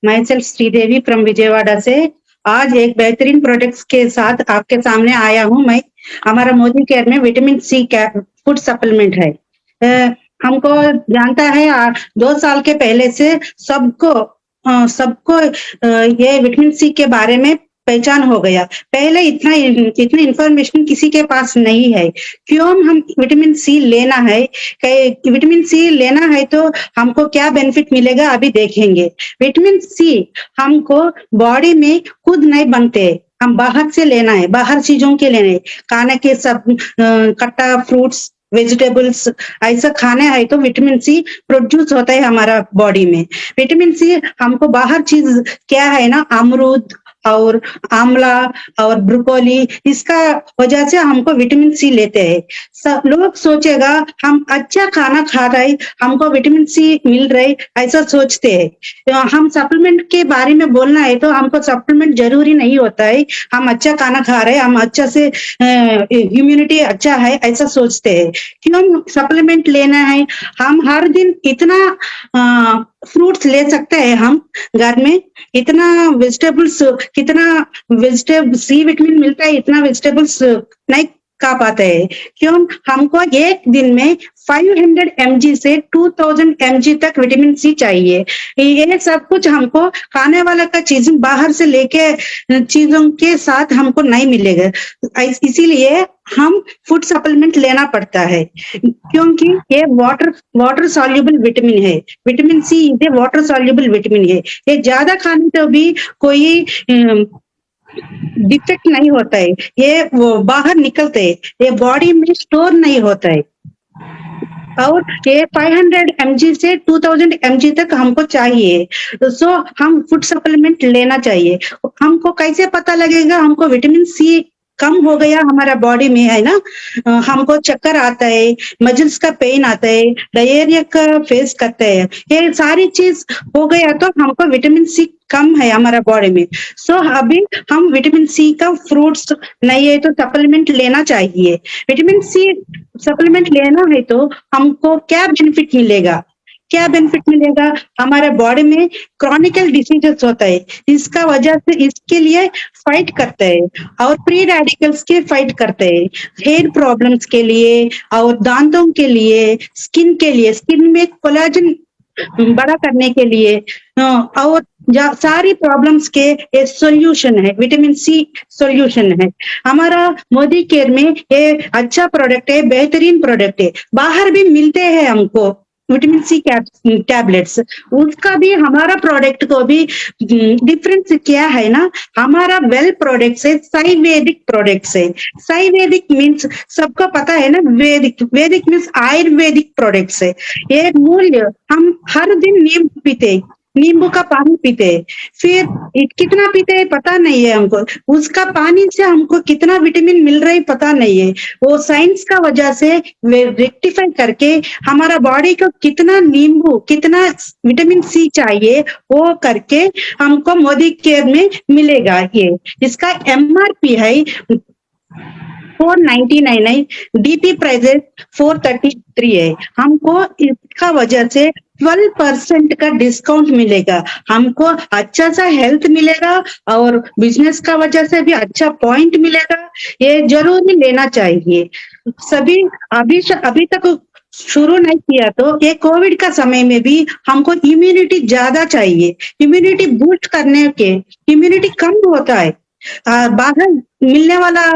my self Sridevi from Vijayawada से आज एक बेहतरीन प्रोडक्ट्स के साथ आपके सामने आया हूं। मैं हमारा मोदी केयर में विटामिन C का फूड सप्लीमेंट है। हमको जानता है 2 साल के पहले से सबको ये विटामिन C के बारे में पहचान हो गया। पहले इतना इंफॉर्मेशन किसी के पास नहीं है। क्यों हम विटामिन C लेना है, विटामिन C लेना है तो हमको क्या बेनिफिट मिलेगा अभी देखेंगे। विटामिन C हमको बॉडी में खुद नहीं बनते, हम बाहर से लेना है, बाहर चीजों के लेने, खाने के सब कट्टा फ्रूट्स वेजिटेबल्स ऐसा खाने है तो विटामिन C प्रोड्यूस होता है हमारा बॉडी में। विटामिन C हमको बाहर चीज क्या है ना, अमरूद और आंवला और ब्रोकोली, इसका वजह से हमको विटामिन सी लेते हैं। सब लोग सोचेगा हम अच्छा खाना खा रहे, हमको विटामिन सी मिल रही, ऐसा सोचते हैं। तो हम सप्लीमेंट के बारे में बोलना है तो हमको सप्लीमेंट जरूरी नहीं होता है। हम अच्छा खाना खा रहे, हम अच्छा से इम्यूनिटी अच्छा है ऐसा सोचते हैं। क्यों सप्लीमेंट लेना है? हम हर दिन इतना फ्रूट्स ले सकते हैं हम घर में, इतना वेजिटेबल्स, कितना वेजिटेबल सी विटामिन मिलता है, इतना वेजिटेबल्स नहीं खा पाते हैं। क्यों? हमको एक दिन में 500 mg से 2000 mg तक विटामिन सी चाहिए। ये सब कुछ हमको खाने वाला का चीज बाहर से लेके चीजों के साथ हमको नहीं मिलेगा, इसीलिए हम फूड सप्लीमेंट लेना पड़ता है। क्योंकि ये वाटर सॉल्युबल विटामिन है, विटामिन सी ये वाटर सॉल्युबल विटामिन है। ये ज्यादा खाने तो भी कोई डिफेक्ट नहीं होता है, ये वो बाहर निकलते है, ये बॉडी में स्टोर नहीं होता है। और ये 500 mg से 2000 mg तक हमको चाहिए। सो हम फूड सप्लीमेंट लेना चाहिए। हमको कैसे पता लगेगा हमको विटामिन सी कम हो गया हमारा बॉडी में, है ना? हमको चक्कर आता है, मजल्स का पेन आता है, डायरिया का फेस करते हैं, ये सारी चीज हो गया तो हमको विटामिन सी कम है हमारा बॉडी में। सो अभी हम विटामिन सी का फ्रूट्स नहीं है तो सप्लीमेंट लेना चाहिए। विटामिन सी सप्लीमेंट लेना है तो हमको क्या बेनिफिट मिलेगा? क्या बेनिफिट मिलेगा? हमारे बॉडी में क्रॉनिकल डिसीजेस होता है, इसका वजह से इसके लिए फाइट करते हैं और फ्री रेडिकल्स के फाइट करते हैं, हेयर प्रॉब्लम्स के लिए और दांतों के लिए, स्किन में कोलाजन बड़ा करने के लिए, और सारी प्रॉब्लम्स के ये सॉल्यूशन है, विटामिन सी सॉल्यूशन है। हमारा मोदी केयर में ये अच्छा प्रोडक्ट है, बेहतरीन प्रोडक्ट है। बाहर भी मिलते हैं हमको विटामिन सी टैबलेट्स, उसका भी हमारा प्रोडक्ट को भी डिफरेंस क्या है ना, हमारा वेल प्रोडक्ट्स है, साइवेदिक प्रोडक्ट्स है। साइवेदिक मीन्स सबको पता है ना, वैदिक मीन्स आयुर्वेदिक प्रोडक्ट्स है। ये मूल्य हम हर दिन नींबू पीते, नींबू का पानी पीते, फिर कितना पीते पता नहीं है हमको, उसका पानी से हमको कितना विटामिन मिल रहा है पता नहीं है। वो साइंस का वजह से रेक्टिफाई करके हमारा बॉडी को कितना नींबू, कितना विटामिन सी चाहिए वो करके हमको मोदी केयर में मिलेगा। ये इसका MRP है 499 है, DP प्राइस 433 है। हमको इसका वजह से 12% का डिस्काउंट मिलेगा, हमको अच्छा सा हेल्थ मिलेगा और बिजनेस का वजह से भी अच्छा पॉइंट मिलेगा। ये जरूर लेना चाहिए सभी। अभी तक शुरू नहीं किया तो ये कोविड का समय में भी हमको इम्यूनिटी ज्यादा चाहिए, इम्यूनिटी बूस्ट करने के, इम्यूनिटी कम होता है बाहर मिलने वाला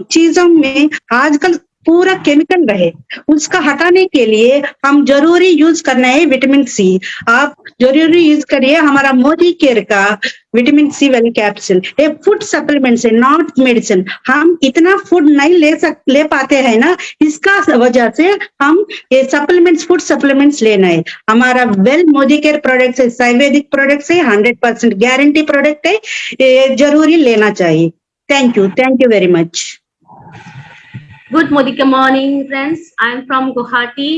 चीजों में आजकल पूरा केमिकल रहे, उसका हटाने के लिए हम जरूरी यूज करना है विटामिन सी। आप जरूरी यूज करिए हमारा मोदी केयर का विटामिन सी वाली कैप्सूल। ये फूड सप्लीमेंट्स है, नॉट मेडिसिन। हम इतना फूड नहीं ले पाते हैं ना, इसका वजह से हम ये सप्लीमेंट्स, फूड सप्लीमेंट्स लेना है। हमारा वेल मोदी केयर प्रोडक्ट्स है, आयुर्वेदिक प्रोडक्ट्स है, 100% गारंटी प्रोडक्ट है, ये जरूरी लेना चाहिए। Thank you very much. Good morning, friends. I'm from Guwahati.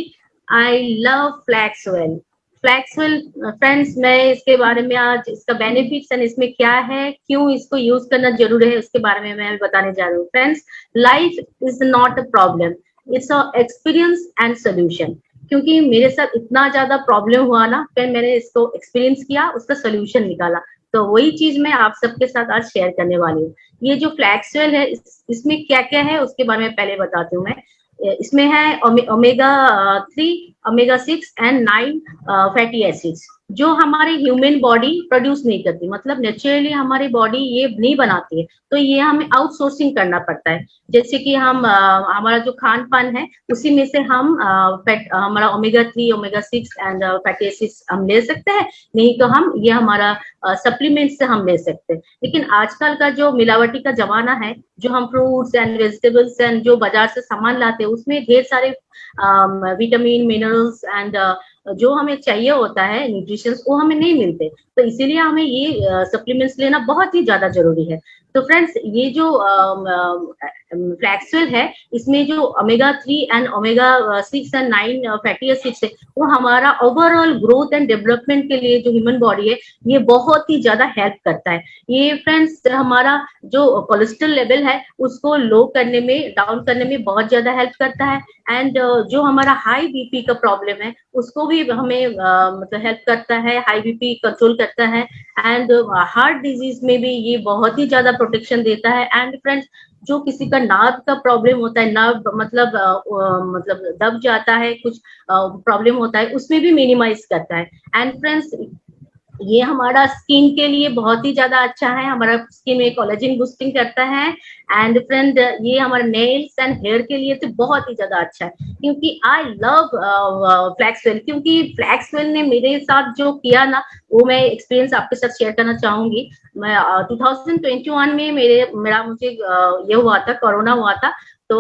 I love Flaxwell. Flaxwell, friends, मैं इसके बारे में आज इसका बेनिफिट्स एंड इसमें क्या है, क्यों इसको यूज करना जरूरी है, उसके बारे में मैं बताने जा रही हूँ। Friends, life is not a problem, it's a experience and solution. क्योंकि मेरे साथ इतना ज्यादा प्रॉब्लम हुआ ना, फिर मैंने इसको एक्सपीरियंस किया, उसका सोल्यूशन निकाला, तो वही चीज मैं आप सबके साथ आज शेयर करने वाली हूँ। ये जो फ्लैक्सवेल है, इसमें क्या क्या है उसके बारे में पहले बताती हूँ मैं। इसमें है omega 3, omega 6 and 9 fatty acids, जो हमारे ह्यूमन बॉडी प्रोड्यूस नहीं करती, मतलब नेचुरली हमारी बॉडी ये नहीं बनाती है, तो ये हमें आउटसोर्सिंग करना पड़ता है। जैसे कि हम हमारा जो खान पान है उसी में से हम हमारा omega 3, omega 6 and fatty acids हम ले सकते हैं, नहीं तो हम ये हमारा सप्लीमेंट से हम ले सकते हैं। लेकिन आजकल का जो मिलावटी का जमाना है, जो हम फ्रूट्स एंड वेजिटेबल्स एंड जो बाजार से सामान लाते हैं, उसमें ढेर सारे विटामिन, मिनरल्स एंड जो हमें चाहिए होता है न्यूट्रिशंस वो हमें नहीं मिलते, तो इसीलिए हमें ये सप्लीमेंट्स लेना बहुत ही ज्यादा जरूरी है। तो फ्रेंड्स ये जो फ्लैक्सवेल है इसमें जो omega 3 and omega 6 and 9 fatty acids है वो हमारा ओवरऑल ग्रोथ एंड डेवलपमेंट के लिए जो ह्यूमन बॉडी है ये बहुत ही ज्यादा हेल्प करता है। ये फ्रेंड्स हमारा जो कोलेस्ट्रॉल लेवल है उसको लो करने में, डाउन करने में बहुत ज्यादा हेल्प करता है। एंड जो हमारा हाई बीपी का प्रॉब्लम है उसको भी हमें मतलब हेल्प करता है, हाई बीपी कंट्रोल करता है। एंड हार्ट डिजीज में भी ये बहुत ही ज्यादा प्रोटेक्शन देता है। एंड फ्रेंड्स जो किसी का नर्व का प्रॉब्लम होता है, नर्व मतलब दब जाता है, कुछ प्रॉब्लम होता है, उसमें भी मिनिमाइज करता है। एंड फ्रेंड्स ये हमारा स्किन के लिए बहुत ही ज्यादा अच्छा है, हमारा स्किन में कोलेजन बूस्टिंग करता है। एंड फ्रेंड ये हमारे नेल्स एंड हेयर के लिए तो बहुत ही ज्यादा अच्छा है, क्योंकि आई लव फ्लैक्सवेल, क्योंकि फ्लैक्सवेल ने मेरे साथ जो किया ना वो मैं एक्सपीरियंस आपके साथ शेयर करना चाहूंगी। मैं 2021 में मुझे ये हुआ था, कोरोना हुआ था, तो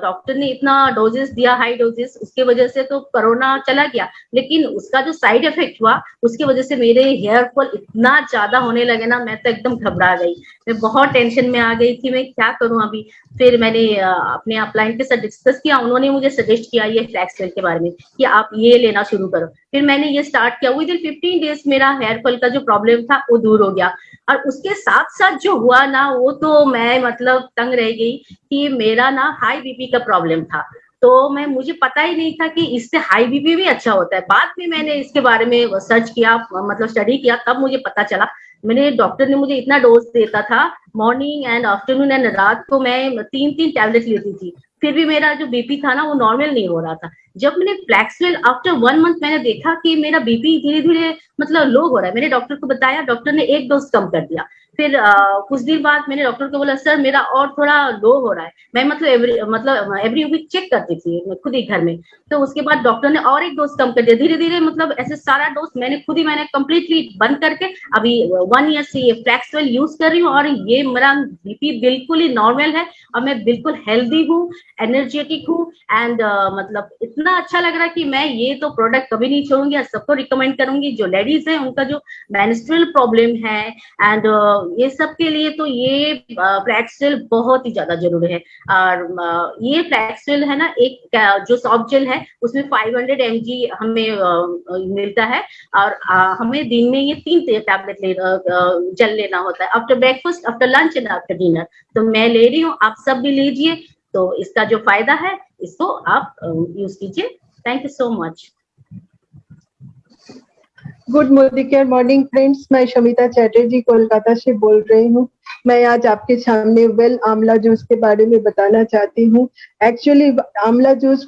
डॉक्टर ने इतना डोजेस दिया, हाई डोजेस, उसके वजह से तो कोरोना चला गया, लेकिन उसका जो साइड इफेक्ट हुआ उसके वजह से मेरे हेयर फॉल इतना ज्यादा होने लगे ना, मैं तो एकदम घबरा गई, मैं बहुत टेंशन में आ गई थी, मैं क्या करूं अभी। फिर मैंने अपने अपलाइन के साथ डिस्कस किया, उन्होंने मुझे सजेस्ट किया ये फ्लैक्सवेल के बारे में कि आप ये लेना शुरू करो। फिर मैंने ये स्टार्ट किया, विद इन 15 डेज मेरा हेयर फॉल का जो प्रॉब्लम था वो दूर हो गया। और उसके साथ साथ जो हुआ ना वो तो मैं मतलब तंग रह गई कि मेरा ना हाई बीपी का प्रॉब्लम था, तो मुझे पता ही नहीं था कि इससे हाई बीपी भी अच्छा होता है। बाद में मैंने इसके बारे में सर्च किया, मतलब स्टडी किया, तब मुझे पता चला। डॉक्टर ने मुझे इतना डोज देता था, मॉर्निंग एंड आफ्टरनून एंड रात को मैं 3-3 टैबलेट लेती थी, फिर भी मेरा जो बीपी था ना वो नॉर्मल नहीं हो रहा था। जब मैंने फ्लैक्सवेल आफ्टर 1 मंथ मैंने देखा कि मेरा बीपी धीरे धीरे मतलब लो हो रहा है, मैंने डॉक्टर को बताया, डॉक्टर ने 1 डोज कम कर दिया। फिर कुछ दिन बाद मैंने डॉक्टर को बोला सर मेरा और थोड़ा लो हो रहा है, मैं मतलब एवरी वीक चेक करती थी खुद ही घर में। तो उसके बाद डॉक्टर ने और 1 डोज कम कर दिया, धीरे धीरे मतलब ऐसे सारा डोज मैंने कंप्लीटली बंद करके अभी 1 ईयर से ये फ्लैक्सवेल यूज कर रही हूँ, और ये मेरा बीपी बिल्कुल ही नॉर्मल है और मैं बिल्कुल हेल्दी हूँ, एनर्जेटिक हूँ। एंड मतलब इतना अच्छा लग रहा है कि मैं ये तो प्रोडक्ट कभी नहीं छोड़ूंगी और सबको रिकमेंड करूंगी। जो लेडीज है उनका जो मेंस्ट्रुअल प्रॉब्लम है एंड ये सब के लिए तो ये फ्लैक्सवेल बहुत ही ज्यादा जरूरी है। और ये फ्लैक्सवेल है ना, एक जो सॉफ्ट जेल है उसमें 500 mg हमें मिलता है, और हमें दिन में ये 3 टैबलेट जेल लेना होता है, after breakfast, after lunch and after dinner. तो मैं ले रही हूँ, आप सब भी लीजिए, तो इसका जो फायदा है इसको आप यूज कीजिए। Thank you so much. Good Modicare morning friends, मैं शमिता चैटर्जी कोलकाता से बोल रही हूँ। मैं आज आपके सामने वेल आंवला जूस के बारे में बताना चाहती हूँ। एक्चुअली आंवला जूस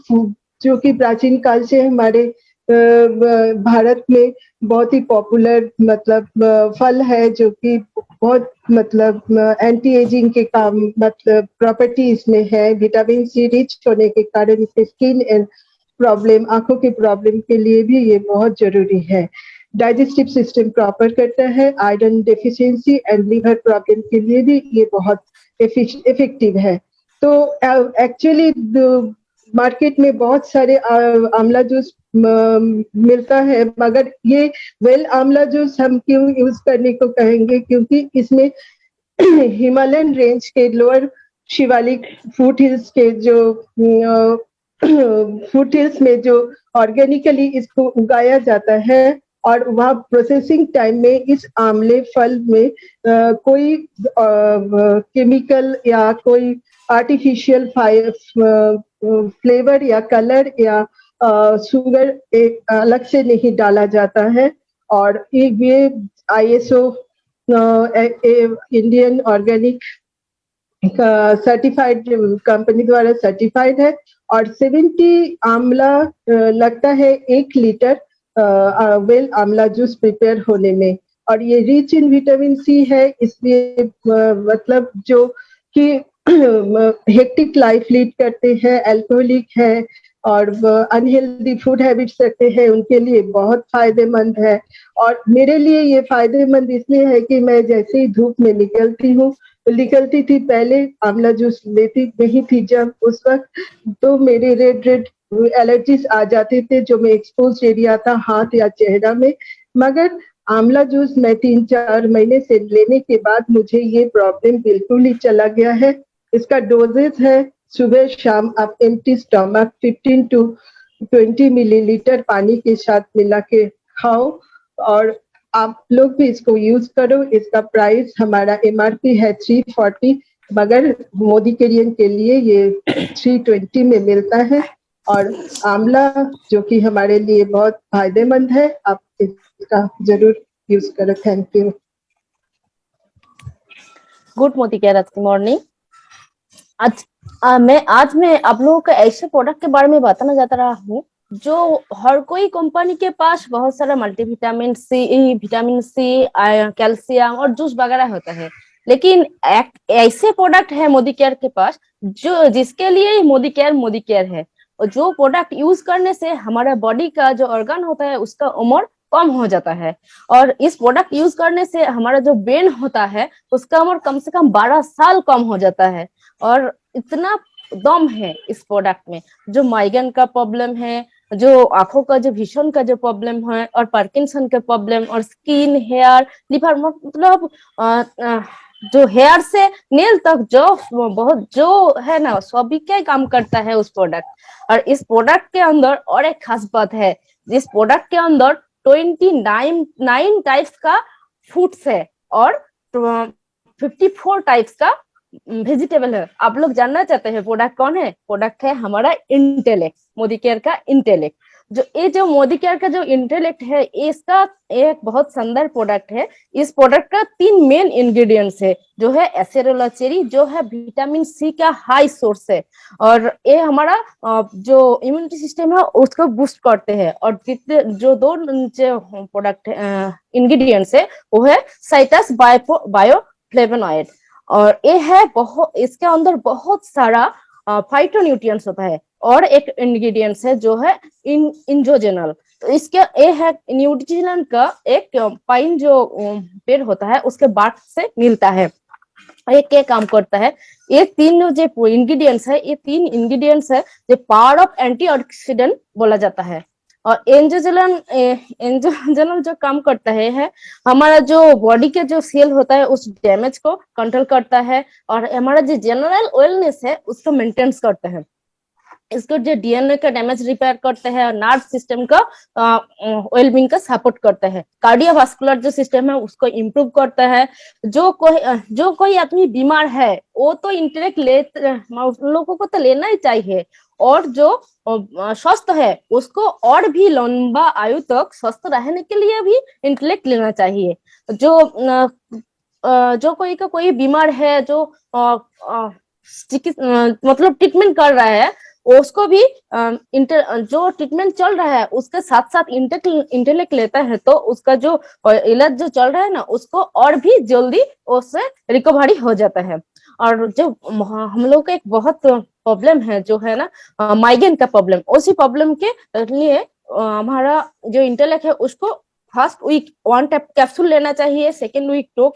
जो कि प्राचीन काल से हमारे भारत में बहुत ही पॉपुलर मतलब फल है, जो कि बहुत मतलब एंटी एजिंग के काम मतलब प्रॉपर्टी इसमें है। विटामिन सी रिच होने के कारण इसके स्किन एंड प्रॉब्लम, आंखों के प्रॉब्लम के लिए भी ये बहुत जरूरी है। डाइजेस्टिव सिस्टम प्रॉपर करता है, iron deficiency and liver problem के लिए भी ये बहुत इफेक्टिव है। तो एक्चुअली मार्केट में बहुत सारे आंवला जूस मिलता है, मगर ये वेल आंवला जूस हम क्यों यूज करने को कहेंगे, क्योंकि इसमें हिमालयन रेंज के लोअर शिवालिक फुट हिल्स के जो फुट हिल्स में जो ऑर्गेनिकली इसको उगाया जाता है, और वहाँ प्रोसेसिंग टाइम में इस आंवले फल में कोई केमिकल या कोई आर्टिफिशियल फ्लेवर या कलर या शुगर एक अलग से नहीं डाला जाता है। और ये ISO Indian organic certified company द्वारा सर्टिफाइड है, और 70 आंवला लगता है 1 लीटर वेल आंवला जूस प्रिपेयर होने में। और ये रिच इन विटामिन सी है, इसलिए मतलब जो कि हेक्टिक लाइफ लीड करते हैं, अल्कोहलिक है और अनहेल्दी फूड हैबिट्स रखते हैं, उनके लिए बहुत फायदेमंद है। और मेरे लिए ये फायदेमंद इसलिए है कि मैं जैसे ही धूप में निकलती थी, पहले आंवला जूस लेती नहीं थी जब उस वक्त, तो मेरे रेड एलर्जीज आ जाते थे जो मैं एक्सपोज एरिया था हाथ या चेहरा में। मगर आंवला जूस मैं 3-4 महीने से लेने के बाद मुझे ये प्रॉब्लम बिल्कुल ही चला गया है। इसका डोजेज है सुबह शाम आप एम्प्टी स्टमक 15 to 20 मिलीलीटर पानी के साथ मिला के खाओ और आप लोग भी इसको यूज करो। इसका प्राइस हमारा MRP है 340 मगर मोदी केरियन के लिए ये 320 में मिलता है और आंवला जो कि हमारे लिए बहुत फायदेमंद है, आप इसका जरूर यूज करो। Thank you. Good Modicare morning. आज मैं आप लोगों को ऐसे प्रोडक्ट के बारे में बताना चाहता रहा हूँ जो हर कोई कंपनी के पास बहुत सारा मल्टीविटामिन सी, कैल्शियम और जूस वगैरह होता है, लेकिन एक ऐसे प्रोडक्ट है मोदी केयर के पास जो जिसके लिए मोदी केयर है। और जो प्रोडक्ट यूज करने से हमारा बॉडी का जो ऑर्गन होता है उसका उम्र कम हो जाता है और इस प्रोडक्ट यूज करने से हमारा जो ब्रेन होता है उसका उम्र कम से कम 12 साल कम हो जाता है। और इतना दम है इस प्रोडक्ट में। जो माइग्रेन का प्रॉब्लम है, जो आंखों का जो विजन का जो प्रॉब्लम है और पार्किंसन का प्रॉब्लम और स्किन, हेयर, लिवर, मतलब जो हेयर से नेल तक जो है ना सभी का काम करता है उस प्रोडक्ट। और इस प्रोडक्ट के अंदर और एक खास बात है, इस प्रोडक्ट के अंदर 29 टाइप्स का फूड्स है और 54 टाइप्स का वेजिटेबल है। आप लोग जानना चाहते हैं प्रोडक्ट कौन है? प्रोडक्ट है हमारा इंटेलेक्ट, मोदी केयर का इंटेलेक्ट। जो मोदी केयर का जो इंटेलेक्ट है इसका एक बहुत शानदार प्रोडक्ट है। इस प्रोडक्ट का 3 मेन इंग्रेडिएंट्स है, जो है एसेरोला चेरी, जो है विटामिन सी का हाई सोर्स है और ये हमारा जो इम्यूनिटी सिस्टम है उसको बूस्ट करते हैं। और जो 2 प्रोडक्ट इंग्रेडिएंट्स है वो है साइट्रस बायोफ्लेवोनॉइड और ये है इसके अंदर बहुत सारा फाइटोन्यूट्रिएंट्स होता है। और एक इंग्रेडिएंट्स है जो है इंजोजेनल, तो इसके ये है न्यूट्रिशन का एक पाइन जो पेड़ होता है उसके बार्क से मिलता है। ये क्या काम करता है? ये 3 जो इंग्रेडिएंट्स है, ये 3 इंग्रेडिएंट्स है जो पावर ऑफ एंटीऑक्सीडेंट बोला जाता है। और एंजोजेनल जो काम करता है हमारा जो बॉडी के जो सेल होता है उस डैमेज को कंट्रोल करता है और हमारा जो जनरल वेलनेस है उसको मेंटेन करता है। इसको जो डीएनए का डैमेज रिपेयर करते हैं और नर्व सिस्टम का वेलबींग का सपोर्ट करता है। कार्डियोवास्कुलर जो सिस्टम है उसको इम्प्रूव करता है। जो कोई आदमी बीमार है वो तो इंटेलेक्ट लोगों को तो लेना ही चाहिए और जो स्वस्थ है उसको और भी लंबा आयु तक स्वस्थ रहने के लिए भी इंटेलेक्ट लेना चाहिए। जो कोई बीमार है जो मतलब ट्रीटमेंट कर रहा है उसको भी जो ट्रीटमेंट चल रहा है उसके साथ साथ इंटेलेक्ट लेता है तो उसका जो इलाज जो चल रहा है ना उसको और भी जल्दी उससे रिकवरी हो जाता है। और जो हम लोग का एक बहुत प्रॉब्लम है जो है ना माइग्रेन का प्रॉब्लम, उसी प्रॉब्लम के लिए हमारा जो इंटेलेक्ट है उसको फर्स्ट वीक 1 कैप्सूल लेना चाहिए, सेकेंड वीक 2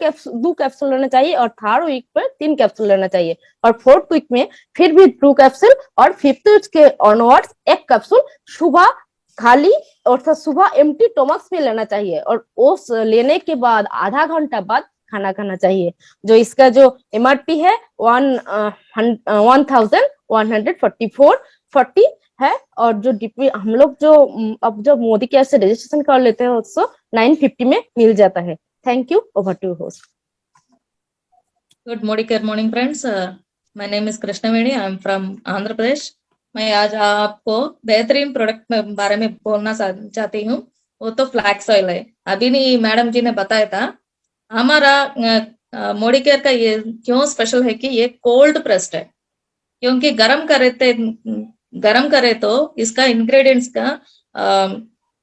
कैप्सूल लेना चाहिए और थर्ड वीक पर 3 कैप्सूल लेना चाहिए और 4th वीक में फिर भी 2 कैप्सूल और 5th वीक के ऑनवर्ड्स 1 कैप्सूल सुबह खाली अर्थात सुबह एम्प्टी स्टमक में लेना चाहिए और उस लेने के बाद आधा घंटा बाद खाना खाना चाहिए। जो इसका जो MRP है 1144 है और जो हम लोग जो अब जब मोदी केयर से रजिस्ट्रेशन कर लेते हैं उसको 950 में मिल जाता है। Thank you. Over to host. Good morning friends, my name is Krishnaveni, I am from Andhra Pradesh. मैं आज आपको बेहतरीन प्रोडक्ट के बारे में बोलना चाहती हूँ, वो तो फ्लैक्स ऑयल है। अभी नहीं मैडम जी ने बताया था हमारा मोदी केयर का ये क्यों स्पेशल है कि ये कोल्ड प्रेस्ड है, क्योंकि गरम करे तो इसका इंग्रेडिएंट्स का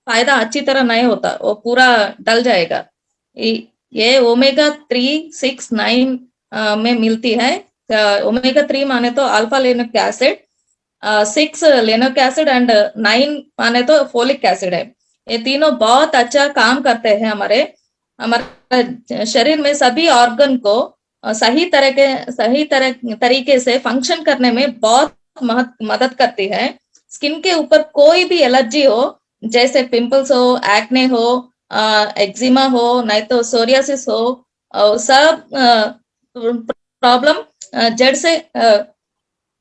फायदा अच्छी तरह नहीं होता, वो पूरा डल जाएगा। ये ओमेगा 3, 6, 9 में मिलती है। ओमेगा 3 माने तो अल्फा लेनिक एसिड, 6 लेनिक एसिड एंड 9 माने तो फोलिक एसिड है। ये तीनों बहुत अच्छा काम करते हैं हमारे शरीर में सभी ऑर्गन को सही तरीके से फंक्शन करने में बहुत मदद करती है। स्किन के ऊपर कोई भी एलर्जी हो, जैसे पिंपल्स हो, एक्ने हो, एक्जिमा हो, नहीं तो सोरियासिस हो, सब प्रॉब्लम जड़ से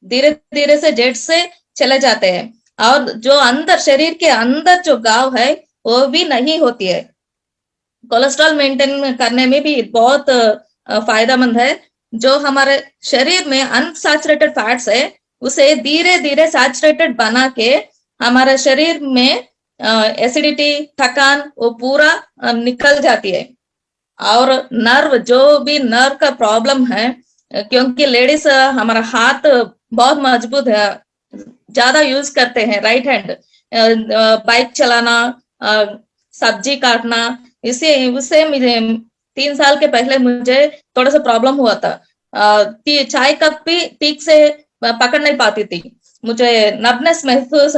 धीरे धीरे से जड़ से चले जाते हैं। और जो अंदर शरीर के अंदर जो घाव है वो भी नहीं होती है। कोलेस्ट्रॉल मेंटेन करने में भी बहुत फायदेमंद है। जो हमारे शरीर में अनसैचुरेटेड फैट्स है उसे धीरे धीरे सैचुरेटेड बना के हमारे शरीर में एसिडिटी, थकान वो पूरा निकल जाती है। और नर्व, जो भी नर्व का प्रॉब्लम है, क्योंकि लेडीज हमारा हाथ बहुत मजबूत है, ज्यादा यूज करते हैं राइट हैंड, बाइक चलाना, सब्जी काटना, उससे मुझे 3 साल के पहले मुझे थोड़ा सा प्रॉब्लम हुआ था। चाय कप भी ठीक से पकड़ नहीं पाती थी, मुझे नर्वनेस महसूस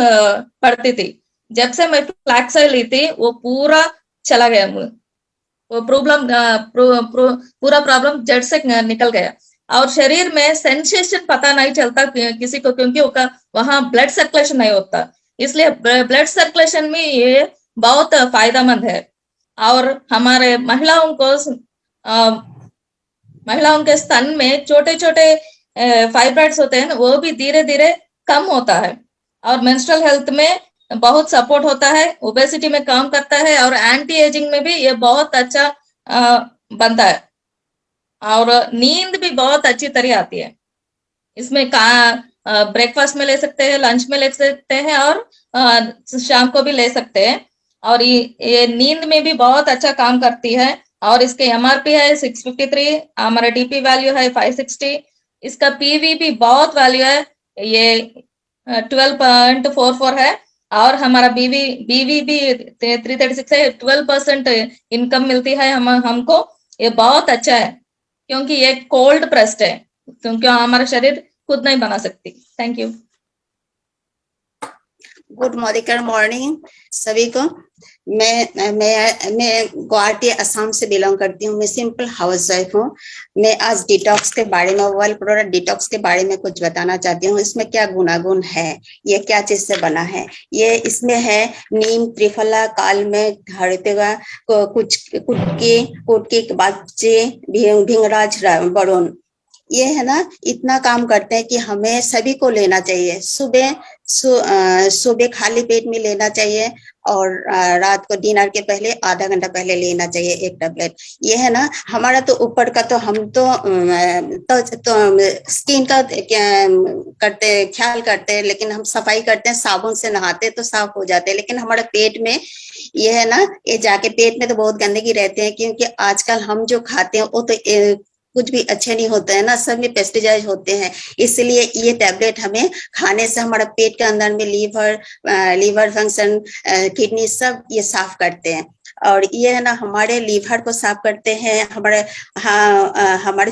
पड़ती थी। जब से मैं फ्लैक्स ऑयल ली थी वो पूरा चला गया, वो प्रॉब्लम पूरा प्रॉब्लम जड़ से निकल गया। और शरीर में सेंसेशन पता नहीं चलता किसी को, क्योंकि वहां ब्लड सर्कुलेशन नहीं होता, इसलिए ब्लड सर्कुलेशन में ये बहुत फायदेमंद है। और हमारे महिलाओं के स्तन में छोटे छोटे फाइब्रॉइड्स होते हैं, वो भी धीरे धीरे कम होता है। और मेंस्ट्रुअल हेल्थ में बहुत सपोर्ट होता है, ओबेसिटी में काम करता है, और एंटी एजिंग में भी ये बहुत अच्छा बनता है। और नींद भी बहुत अच्छी तरह आती है। इसमें ब्रेकफास्ट में ले सकते हैं, लंच में ले सकते हैं, और शाम को भी ले सकते हैं। और ये नींद में भी बहुत अच्छा काम करती है। और इसके एमआरपी है 653, हमारा डीपी वैल्यू है 560, इसका पीवी भी बहुत वैल्यू है, ये 12.44 है। और हमारा बीवी भी 336 है, 12% इनकम मिलती है हमको। ये बहुत अच्छा है, क्योंकि ये कोल्ड प्रेस्ड है, क्योंकि हमारा शरीर खुद नहीं बना सकती। Thank you. गुड मॉर्निंग सभी को। मैं गुवाहाटी असम से बिलोंग करती हूँ। मैं सिंपल हाउस वाइफ हूँ। मैं आज डिटॉक्स के बारे में, वर्ल्ड प्रोडक्ट डिटॉक्स के बारे में कुछ बताना चाहती हूँ। इसमें क्या गुणागुण है, ये क्या चीज से बना है। ये इसमें है नीम, त्रिफला, काल में, हरितगा, कुटकी, बागचे, भिंगराज, बरुण, ये है ना, इतना काम करते हैं कि हमें सभी को लेना चाहिए। सुबह खाली पेट में लेना चाहिए, और रात को डिनर के पहले आधा घंटा पहले लेना चाहिए एक टैबलेट। ये है ना, हमारा तो ऊपर का तो हम तो स्किन का ख्याल करते हैं, लेकिन हम सफाई करते हैं, साबुन से नहाते तो साफ हो जाते हैं। लेकिन हमारे पेट में ये है ना, ये जाके पेट में तो बहुत गंदगी रहते हैं, क्योंकि आजकल हम जो खाते हैं वो तो कुछ भी अच्छे नहीं होते हैं ना, सब में पेस्टिसाइड होते हैं। इसलिए ये टैबलेट हमें खाने से हमारा पेट के अंदर में लीवर फंक्शन, किडनी सब ये साफ करते हैं। और ये है ना, हमारे लीवर को साफ करते हैं, हमारे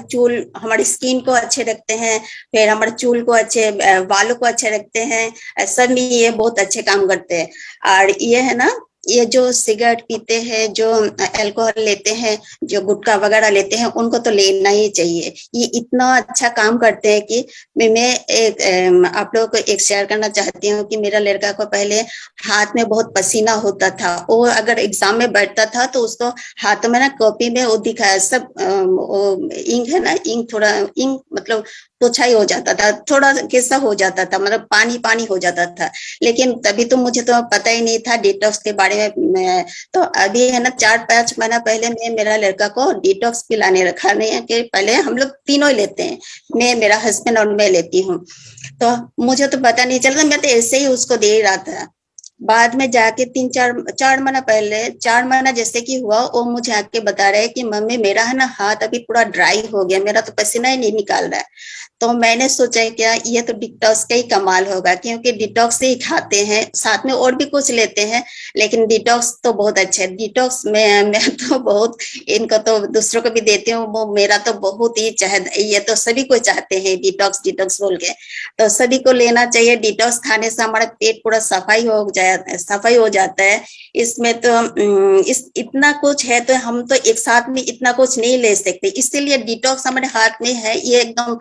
चूल, हमारी स्किन को अच्छे रखते हैं, फिर हमारे चूल को अच्छे, बालों को अच्छे रखते हैं, सब में ये बहुत अच्छे काम करते हैं। और ये है ना, ये जो सिगरेट पीते हैं, जो अल्कोहल लेते हैं, जो गुटखा वगैरह लेते हैं, उनको तो लेना ही चाहिए। ये इतना अच्छा काम करते हैं कि मैं आप लोगों को एक शेयर करना चाहती हूँ कि मेरा लड़का को पहले हाथ में बहुत पसीना होता था। वो अगर एग्जाम में बैठता था तो उसको हाथों में ना, कॉपी में वो दिखाया सब इंक है ना, थोड़ा इंक मतलब पोछाई हो जाता था, थोड़ा कैसा हो जाता था, मतलब पानी हो जाता था। लेकिन तभी तो मुझे तो पता ही नहीं था डिटॉक्स के बारे में। तो अभी है ना, 4-5 महीना पहले मैं मेरा लड़का को डिटॉक्स पिलाने रखा। नहीं है कि पहले हम लोग तीनों लेते हैं, मैं, मेरा हस्बैंड और मैं लेती हूँ। तो मुझे तो पता नहीं चलता, मैं तो ऐसे ही उसको दे रहा था। बाद में जाके 4 महीना पहले, 4 महीना जैसे कि हुआ, वो मुझे आके बता रहे कि मम्मी मेरा है ना हाथ अभी पूरा ड्राई हो गया, मेरा तो पसीना ही नहीं निकाल रहा है। तो मैंने सोचा क्या ये तो डिटॉक्स का ही कमाल होगा, क्योंकि डिटॉक्स ही खाते हैं, साथ में और भी कुछ लेते हैं, लेकिन डिटॉक्स तो बहुत अच्छा है। डिटॉक्स मैं तो बहुत इनको तो दूसरों को भी देती हूँ, वो मेरा तो बहुत ही ये तो सभी को चाहते हैं डिटॉक्स बोल के, तो सभी को लेना चाहिए। डिटॉक्स खाने से हमारा पेट पूरा सफाई हो जाए सफाई हो जाता है। इसमें तो इतना कुछ है, तो हम तो एक साथ में इतना कुछ नहीं ले सकते, इसीलिए डिटॉक्स हमारे हाथ में है। ये एकदम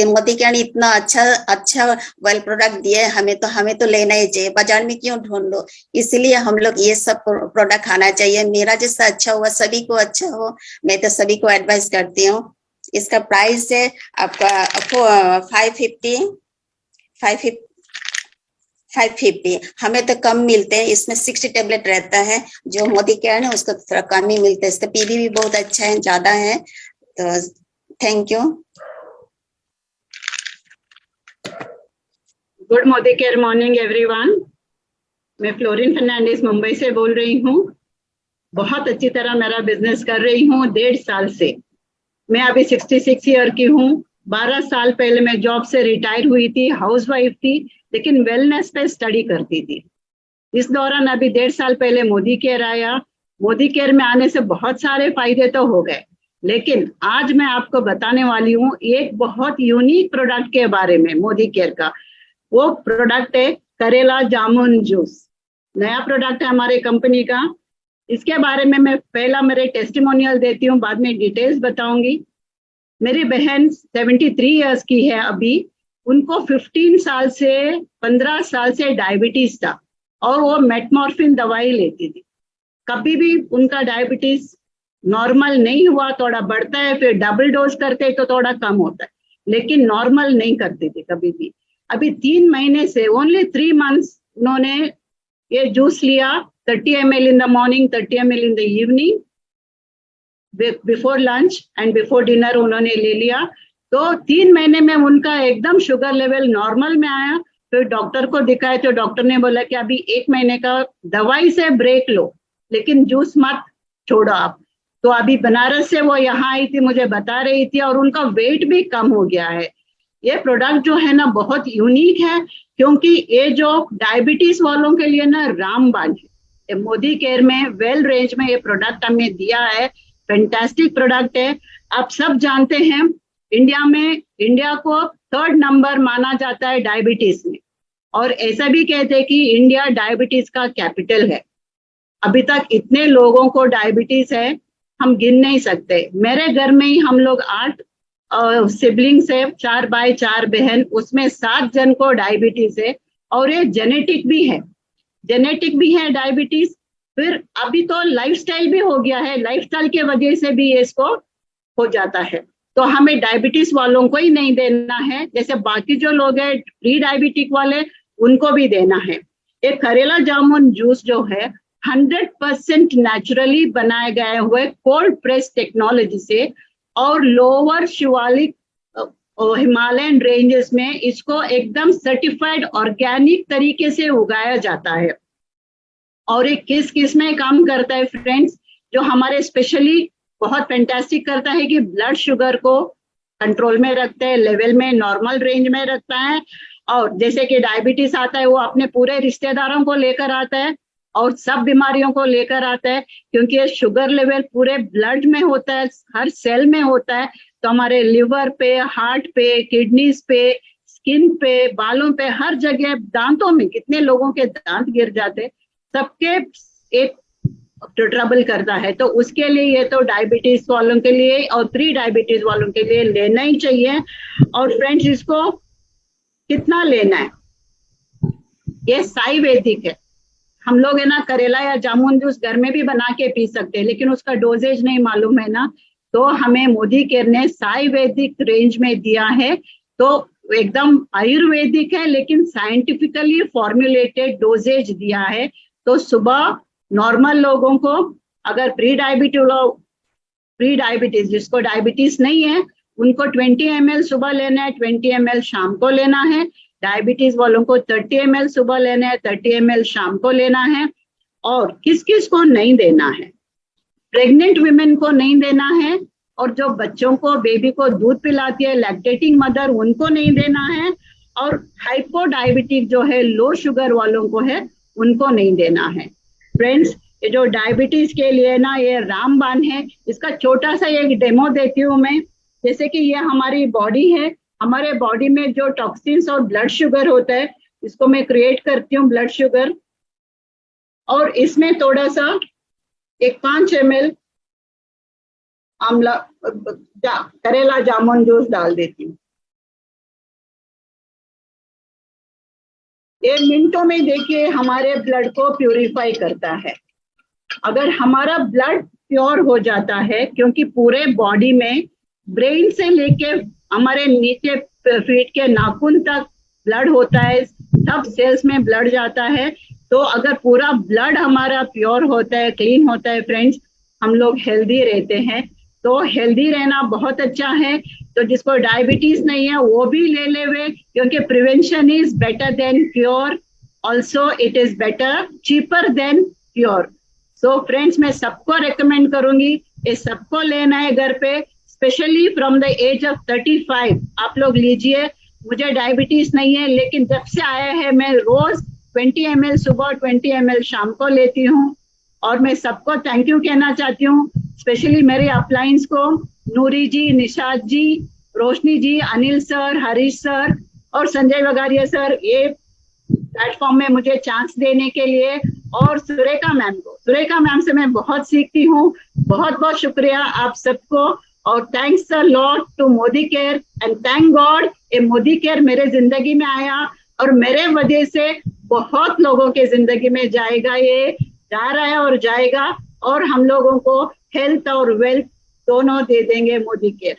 मोदी केयर ने इतना अच्छा वेल प्रोडक्ट दिया है हमें, तो लेना ही चाहिए, बाजार में क्यों ढूंढ लो। इसलिए हम लोग ये सब प्रोडक्ट खाना चाहिए। मेरा जैसा अच्छा हुआ सभी को अच्छा हो, मैं तो सभी को एडवाइस करती हूँ। इसका प्राइस है आपका 550। हमें तो कम मिलते हैं, इसमें 60 टेबलेट रहता है। जो मोदी केयर है उसको थोड़ा कम ही मिलता है। इसका पीवी भी बहुत अच्छा है, ज्यादा है। तो thank you. Good Modicare morning everyone. मैं फ्लोरिन फर्नांडिस मुंबई से बोल रही हूँ। बहुत अच्छी तरह मेरा बिजनेस कर रही हूँ 1.5 साल से। मैं अभी 66 ईयर की हूँ। 12 साल पहले मैं जॉब से रिटायर हुई थी, हाउसवाइफ थी, लेकिन वेलनेस पे स्टडी करती थी। इस दौरान अभी 1.5 साल पहले मोदी केयर आया। मोदी केयर में आने से बहुत सारे फायदे तो हो गए, लेकिन आज मैं आपको बताने वाली हूँ एक बहुत यूनिक प्रोडक्ट के बारे में मोदी केयर का। वो प्रोडक्ट है करेला जामुन जूस। नया प्रोडक्ट है हमारे कंपनी का। इसके बारे में मैं पहला मेरे टेस्टिमोनियल देती हूँ, बाद में डिटेल्स बताऊंगी। मेरी बहन 73 इयर्स की है अभी। उनको 15 साल से डायबिटीज था और वो मेटमॉर्फिन दवाई लेती थी। कभी भी उनका डायबिटीज नॉर्मल नहीं हुआ, थोड़ा बढ़ता है, फिर डबल डोज करते तो थोड़ा कम होता है, लेकिन नॉर्मल नहीं करती थी कभी भी। अभी 3 महीने से, ओनली 3 मंथ्स, उन्होंने ये जूस लिया। 30 ml in the morning, 30 ml in the evening, before lunch and before dinner उन्होंने ले लिया। तो 3 महीने में उनका एकदम शुगर लेवल नॉर्मल में आया। फिर डॉक्टर को दिखाया तो डॉक्टर ने बोला कि अभी 1 महीने का दवाई से ब्रेक लो, लेकिन जूस मत छोड़ो आप। तो अभी बनारस से वो यहाँ आई थी, मुझे बता रही थी, और उनका वेट भी कम हो गया है। ये प्रोडक्ट जो है ना बहुत यूनिक है, क्योंकि ये जो डायबिटीज वालों के लिए ना रामबाण है। मोदी केयर में वेल रेंज में ये प्रोडक्ट हमें दिया है। फैंटास्टिक प्रोडक्ट है। आप सब जानते हैं इंडिया को 3rd नंबर माना जाता है डायबिटीज में, और ऐसा भी कहते हैं कि इंडिया डायबिटीज का कैपिटल है। अभी तक इतने लोगों को डायबिटीज है हम गिन नहीं सकते। मेरे घर में ही हम लोग 8 सिबलिंग्स है, 4 भाई 4 बहन, उसमें 7 जन को डायबिटीज है, और ये जेनेटिक भी है डायबिटीज। फिर अभी तो लाइफस्टाइल भी हो गया है, लाइफस्टाइल के वजह से भी इसको हो जाता है। तो हमें डायबिटीज वालों को ही नहीं देना है, जैसे बाकी जो लोग हैं प्री डायबिटिक वाले उनको भी देना है। एक करेला जामुन जूस जो है 100% नेचुरली बनाए गए हुए कोल्ड प्रेस टेक्नोलॉजी से, और लोअर शिवालिक हिमालयन रेंजेस में इसको एकदम सर्टिफाइड ऑर्गेनिक तरीके से उगाया जाता है। और एक किस में काम करता है फ्रेंड्स, जो हमारे स्पेशली बहुत फैंटास्टिक करता है कि ब्लड शुगर को कंट्रोल में रखता है, लेवल में नॉर्मल रेंज में रखता है। और जैसे कि डायबिटीज आता है वो अपने पूरे रिश्तेदारों को लेकर आता है और सब बीमारियों को लेकर आता है, क्योंकि ये शुगर लेवल पूरे ब्लड में होता है, हर सेल में होता है। तो हमारे लिवर पे, हार्ट पे, किडनीज पे, स्किन पे, बालों पे, हर जगह, दांतों में कितने लोगों के दांत गिर जाते, सबके एक ट्रबल करता है। तो उसके लिए ये तो डायबिटीज वालों के लिए और प्री डायबिटीज वालों के लिए लेना ही चाहिए। और फ्रेंड्स, इसको कितना लेना है, ये साई वैदिक है। हम लोग है ना करेला या जामुन जूस घर में भी बना के पी सकते हैं, लेकिन उसका डोजेज नहीं मालूम है ना, तो हमें मोदी केयर ने साई वैदिक रेंज में दिया है। तो एकदम आयुर्वेदिक है, लेकिन साइंटिफिकली फॉर्मुलेटेड डोजेज दिया है। तो सुबह नॉर्मल लोगों को, अगर प्री डायबिटीज जिसको डायबिटीज नहीं है उनको 20 ml सुबह लेना है, 20 ml शाम को लेना है। डायबिटीज वालों को 30 ml सुबह लेना है, 30 ml शाम को लेना है। और किस किस को नहीं देना है, प्रेग्नेंट वुमेन को नहीं देना है, और जो बच्चों को, बेबी को दूध पिलाती है, लैक्टेटिंग मदर, उनको नहीं देना है। और हाइपोडायबिटिक जो है, लो शुगर वालों को है, उनको नहीं देना है। फ्रेंड्स, ये जो डायबिटीज के लिए ना ये रामबाण है। इसका छोटा सा एक डेमो देती हूँ मैं। जैसे कि ये हमारी बॉडी है, हमारे बॉडी में जो टॉक्सिन्स और ब्लड शुगर होता है, इसको मैं क्रिएट करती हूँ ब्लड शुगर। और इसमें थोड़ा सा एक 5 ml आंवला करेला जामुन जूस डाल देती हूँ। ये मिनटों में देखिए हमारे ब्लड को प्यूरिफाई करता है। अगर हमारा ब्लड प्योर हो जाता है, क्योंकि पूरे बॉडी में ब्रेन से लेके हमारे नीचे फीट के नाखून तक ब्लड होता है, सब सेल्स में ब्लड जाता है। तो अगर पूरा ब्लड हमारा प्योर होता है, क्लीन होता है फ्रेंड्स, हम लोग हेल्दी रहते हैं। तो हेल्दी रहना बहुत अच्छा है। तो जिसको डायबिटीज नहीं है वो भी ले लेवे, क्योंकि prevention is better than cure, also it is better cheaper than cure. So friends, मैं सबको रेकमेंड करूंगी, ये सबको लेना है घर पे, specially from the age of 35 आप लोग लीजिए। मुझे डायबिटीज नहीं है, लेकिन जब से आया है मैं रोज 20 ml सुबह, 20 ml शाम को लेती हूँ। और मैं सबको थैंक यू कहना चाहती हूँ, स्पेशली मेरे अपलाइंस को, नूरी जी, निशाद जी, रोशनी जी, अनिल सर, हरीश सर और संजय वगारिया सर, ये प्लेटफॉर्म में मुझे चांस देने के लिए, और सुरेखा मैम को, सुरेखा मैम से मैं बहुत सीखती हूँ। बहुत बहुत शुक्रिया आप सबको, और thanks a lot to Modicare, and thank god ये मोदी केयर मेरे जिंदगी में आया, और मेरे वजह से बहुत लोगों के जिंदगी में जाएगा, ये जा रहा है और जाएगा, और हम लोगों को हेल्थ और वेल्थ दोनों दे देंगे Modi care.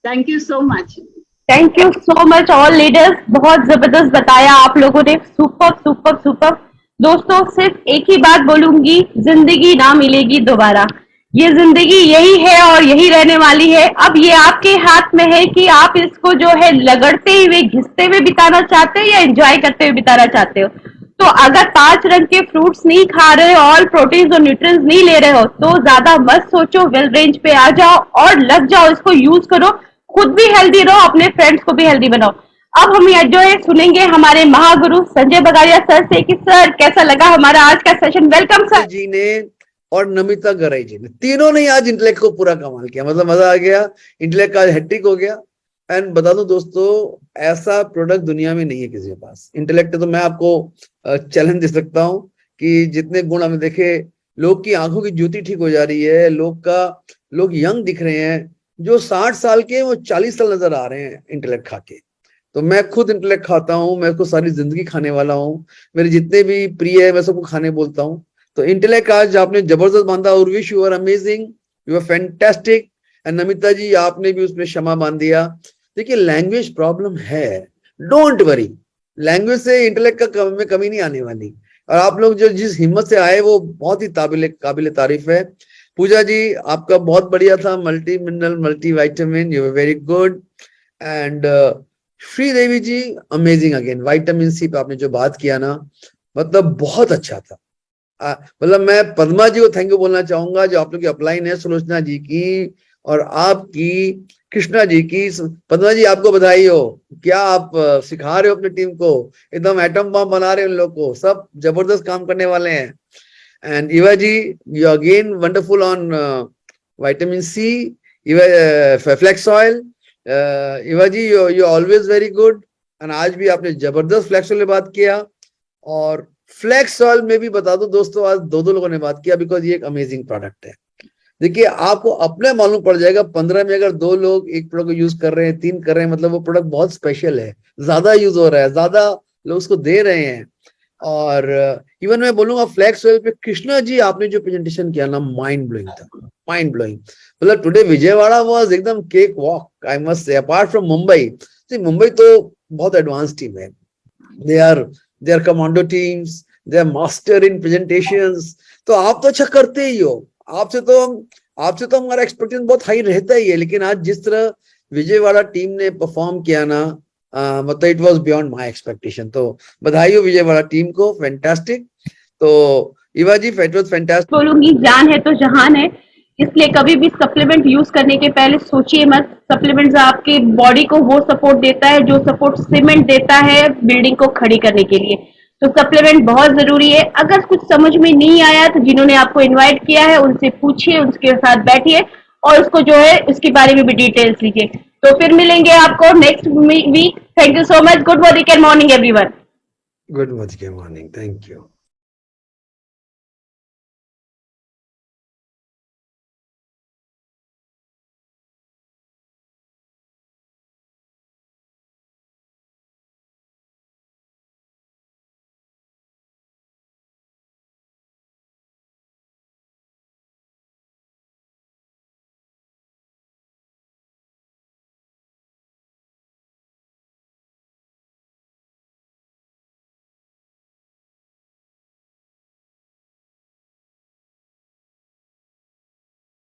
Thank you so much. Thank you so much all leaders, बहुत जबरदस्त बताया आप लोगों ने, सुपर सुपर सुपर। दोस्तों, सिर्फ एक ही बात बोलूंगी, जिंदगी ना मिलेगी दोबारा। ये जिंदगी यही है और यही रहने वाली है। अब ये आपके हाथ में है कि आप इसको जो है लगड़ते हुए, घिसते हुए बिताना चाहते हो या एंजॉय करते हुए बिताना चाहते हो। तो अगर 5 रंग के फ्रूट्स नहीं खा रहे हो, ऑल प्रोटीन्स और न्यूट्रिएंट्स नहीं ले रहे हो, तो ज्यादा मत सोचो, वेल रेंज पे आ जाओ और लग जाओ, इसको यूज करो, खुद भी हेल्दी रहो, अपने फ्रेंड्स को भी हेल्दी बनाओ। अब हम ये जो है सुनेंगे हमारे महागुरु संजय बगाड़िया सर से कि सर कैसा लगा हमारा आज का सेशन। वेलकम सर जी ने और नमिता गराई जी ने, तीनों ने आज इंटेलेक्ट को पूरा कमाल किया, मतलब मजा आ गया। इंटेलेक्ट का हैट्रिक हो गया। एंड बता दूं दोस्तों, ऐसा प्रोडक्ट दुनिया में नहीं है किसी के पास। इंटेलेक्ट तो मैं आपको चैलेंज दे सकता हूँ कि जितने गुण हमें देखे, लोग की आंखों की ज्योति ठीक हो जा रही है, लोग यंग दिख रहे हैं, जो 60 साल के वो 40 साल नजर आ रहे हैं इंटेलेक्ट खा के। तो मैं खुद इंटेलेक्ट खाता हूँ, मैं उसको सारी जिंदगी खाने वाला हूँ, मेरे जितने भी प्रिय है मैं सबको खाने बोलता हूँ। तो इंटेलेक्ट आज आपने जबरदस्त बांधा। Urvish, you are amazing, you are fantastic. And Namita ji, आपने भी उसमें क्षमा बांध दिया। देखिए, लैंग्वेज प्रॉब्लम है, डोंट वरी, लैंग्वेज से इंटेलेक्ट में कमी नहीं आने वाली। और आप लोग जो जिस हिम्मत से आए वो बहुत ही काबिल तारीफ है। पूजा जी, आपका बहुत बढ़िया था, multi mineral multi vitamin, you are very good. And Sridevi ji, amazing again. Vitamin C पे आपने जो बात किया ना, मतलब बहुत अच्छा था। मतलब मैं पद्मा जी को थैंक यू बोलना चाहूंगा, जो आप लोग की अपलाइन है, सुलोचना जी की और आपकी, कृष्णा जी की। पद्मा जी, आपको बधाई हो, क्या आप सिखा रहे हो अपनी टीम को, एकदम एटम बम बना रहे हो उन लोग को, सब जबरदस्त काम करने वाले हैं। And Eva ji, you again wonderful on vitamin C, flax oil. Eva ji, you always very good. And आज भी आपने जबरदस्त फ्लैक्स ऑयल में बात किया। और फ्लैक्स ऑयल में भी बता दो दोस्तों, आज दो लोगों ने बात किया, बिकॉज ये एक अमेजिंग प्रोडक्ट है। देखिए, आपको अपने मालूम पड़ जाएगा, 15 में अगर 2 लोग एक प्रोडक्ट को यूज कर रहे हैं, 3 कर रहे हैं, मतलब वो प्रोडक्ट बहुत स्पेशल है, ज्यादा यूज हो रहा है, ज्यादा लोग उसको दे रहे हैं। और इवन मैं बोलूंगा फ्लैक्स ऑयल पे कृष्णा जी आपने जो प्रेजेंटेशन किया ना, माइंड ब्लोइंग था, माइंड ब्लोइंग। मतलब टुडे विजयवाड़ा वाज एकदम cake walk, I must say, apart from Mumbai. Mumbai तो बहुत एडवांस टीम है, they are commando teams, they are master in presentations. तो आप तो अच्छा करते ही हो, आपसे तो हमारा एक्सपेक्टेशन बहुत हाई रहता ही है। लेकिन आज जिस तरह विजयवाड़ा टीम ने परफॉर्म किया ना, मतलब it was beyond my expectation. तो बधाई हो विजयवाड़ा टीम को, फैंटास्टिक। तो इवा जी, इट वाज फैंटास्टिक। बोलूंगी, जान है तो जहान है, इसलिए कभी भी सप्लीमेंट यूज करने के पहले सोचिए मत। सप्लीमेंट्स आपके बॉडी को वो सपोर्ट देता है जो सपोर्ट सीमेंट देता है बिल्डिंग को खड़ी करने के लिए। तो सप्लीमेंट बहुत जरूरी है। अगर कुछ समझ में नहीं आया तो जिन्होंने आपको इनवाइट किया है उनसे पूछिए, उसके साथ बैठिए और उसको जो है उसके बारे में भी डिटेल्स लीजिए। तो फिर मिलेंगे आपको next week. Thank you so much. Good morning everyone. Good morning, thank you.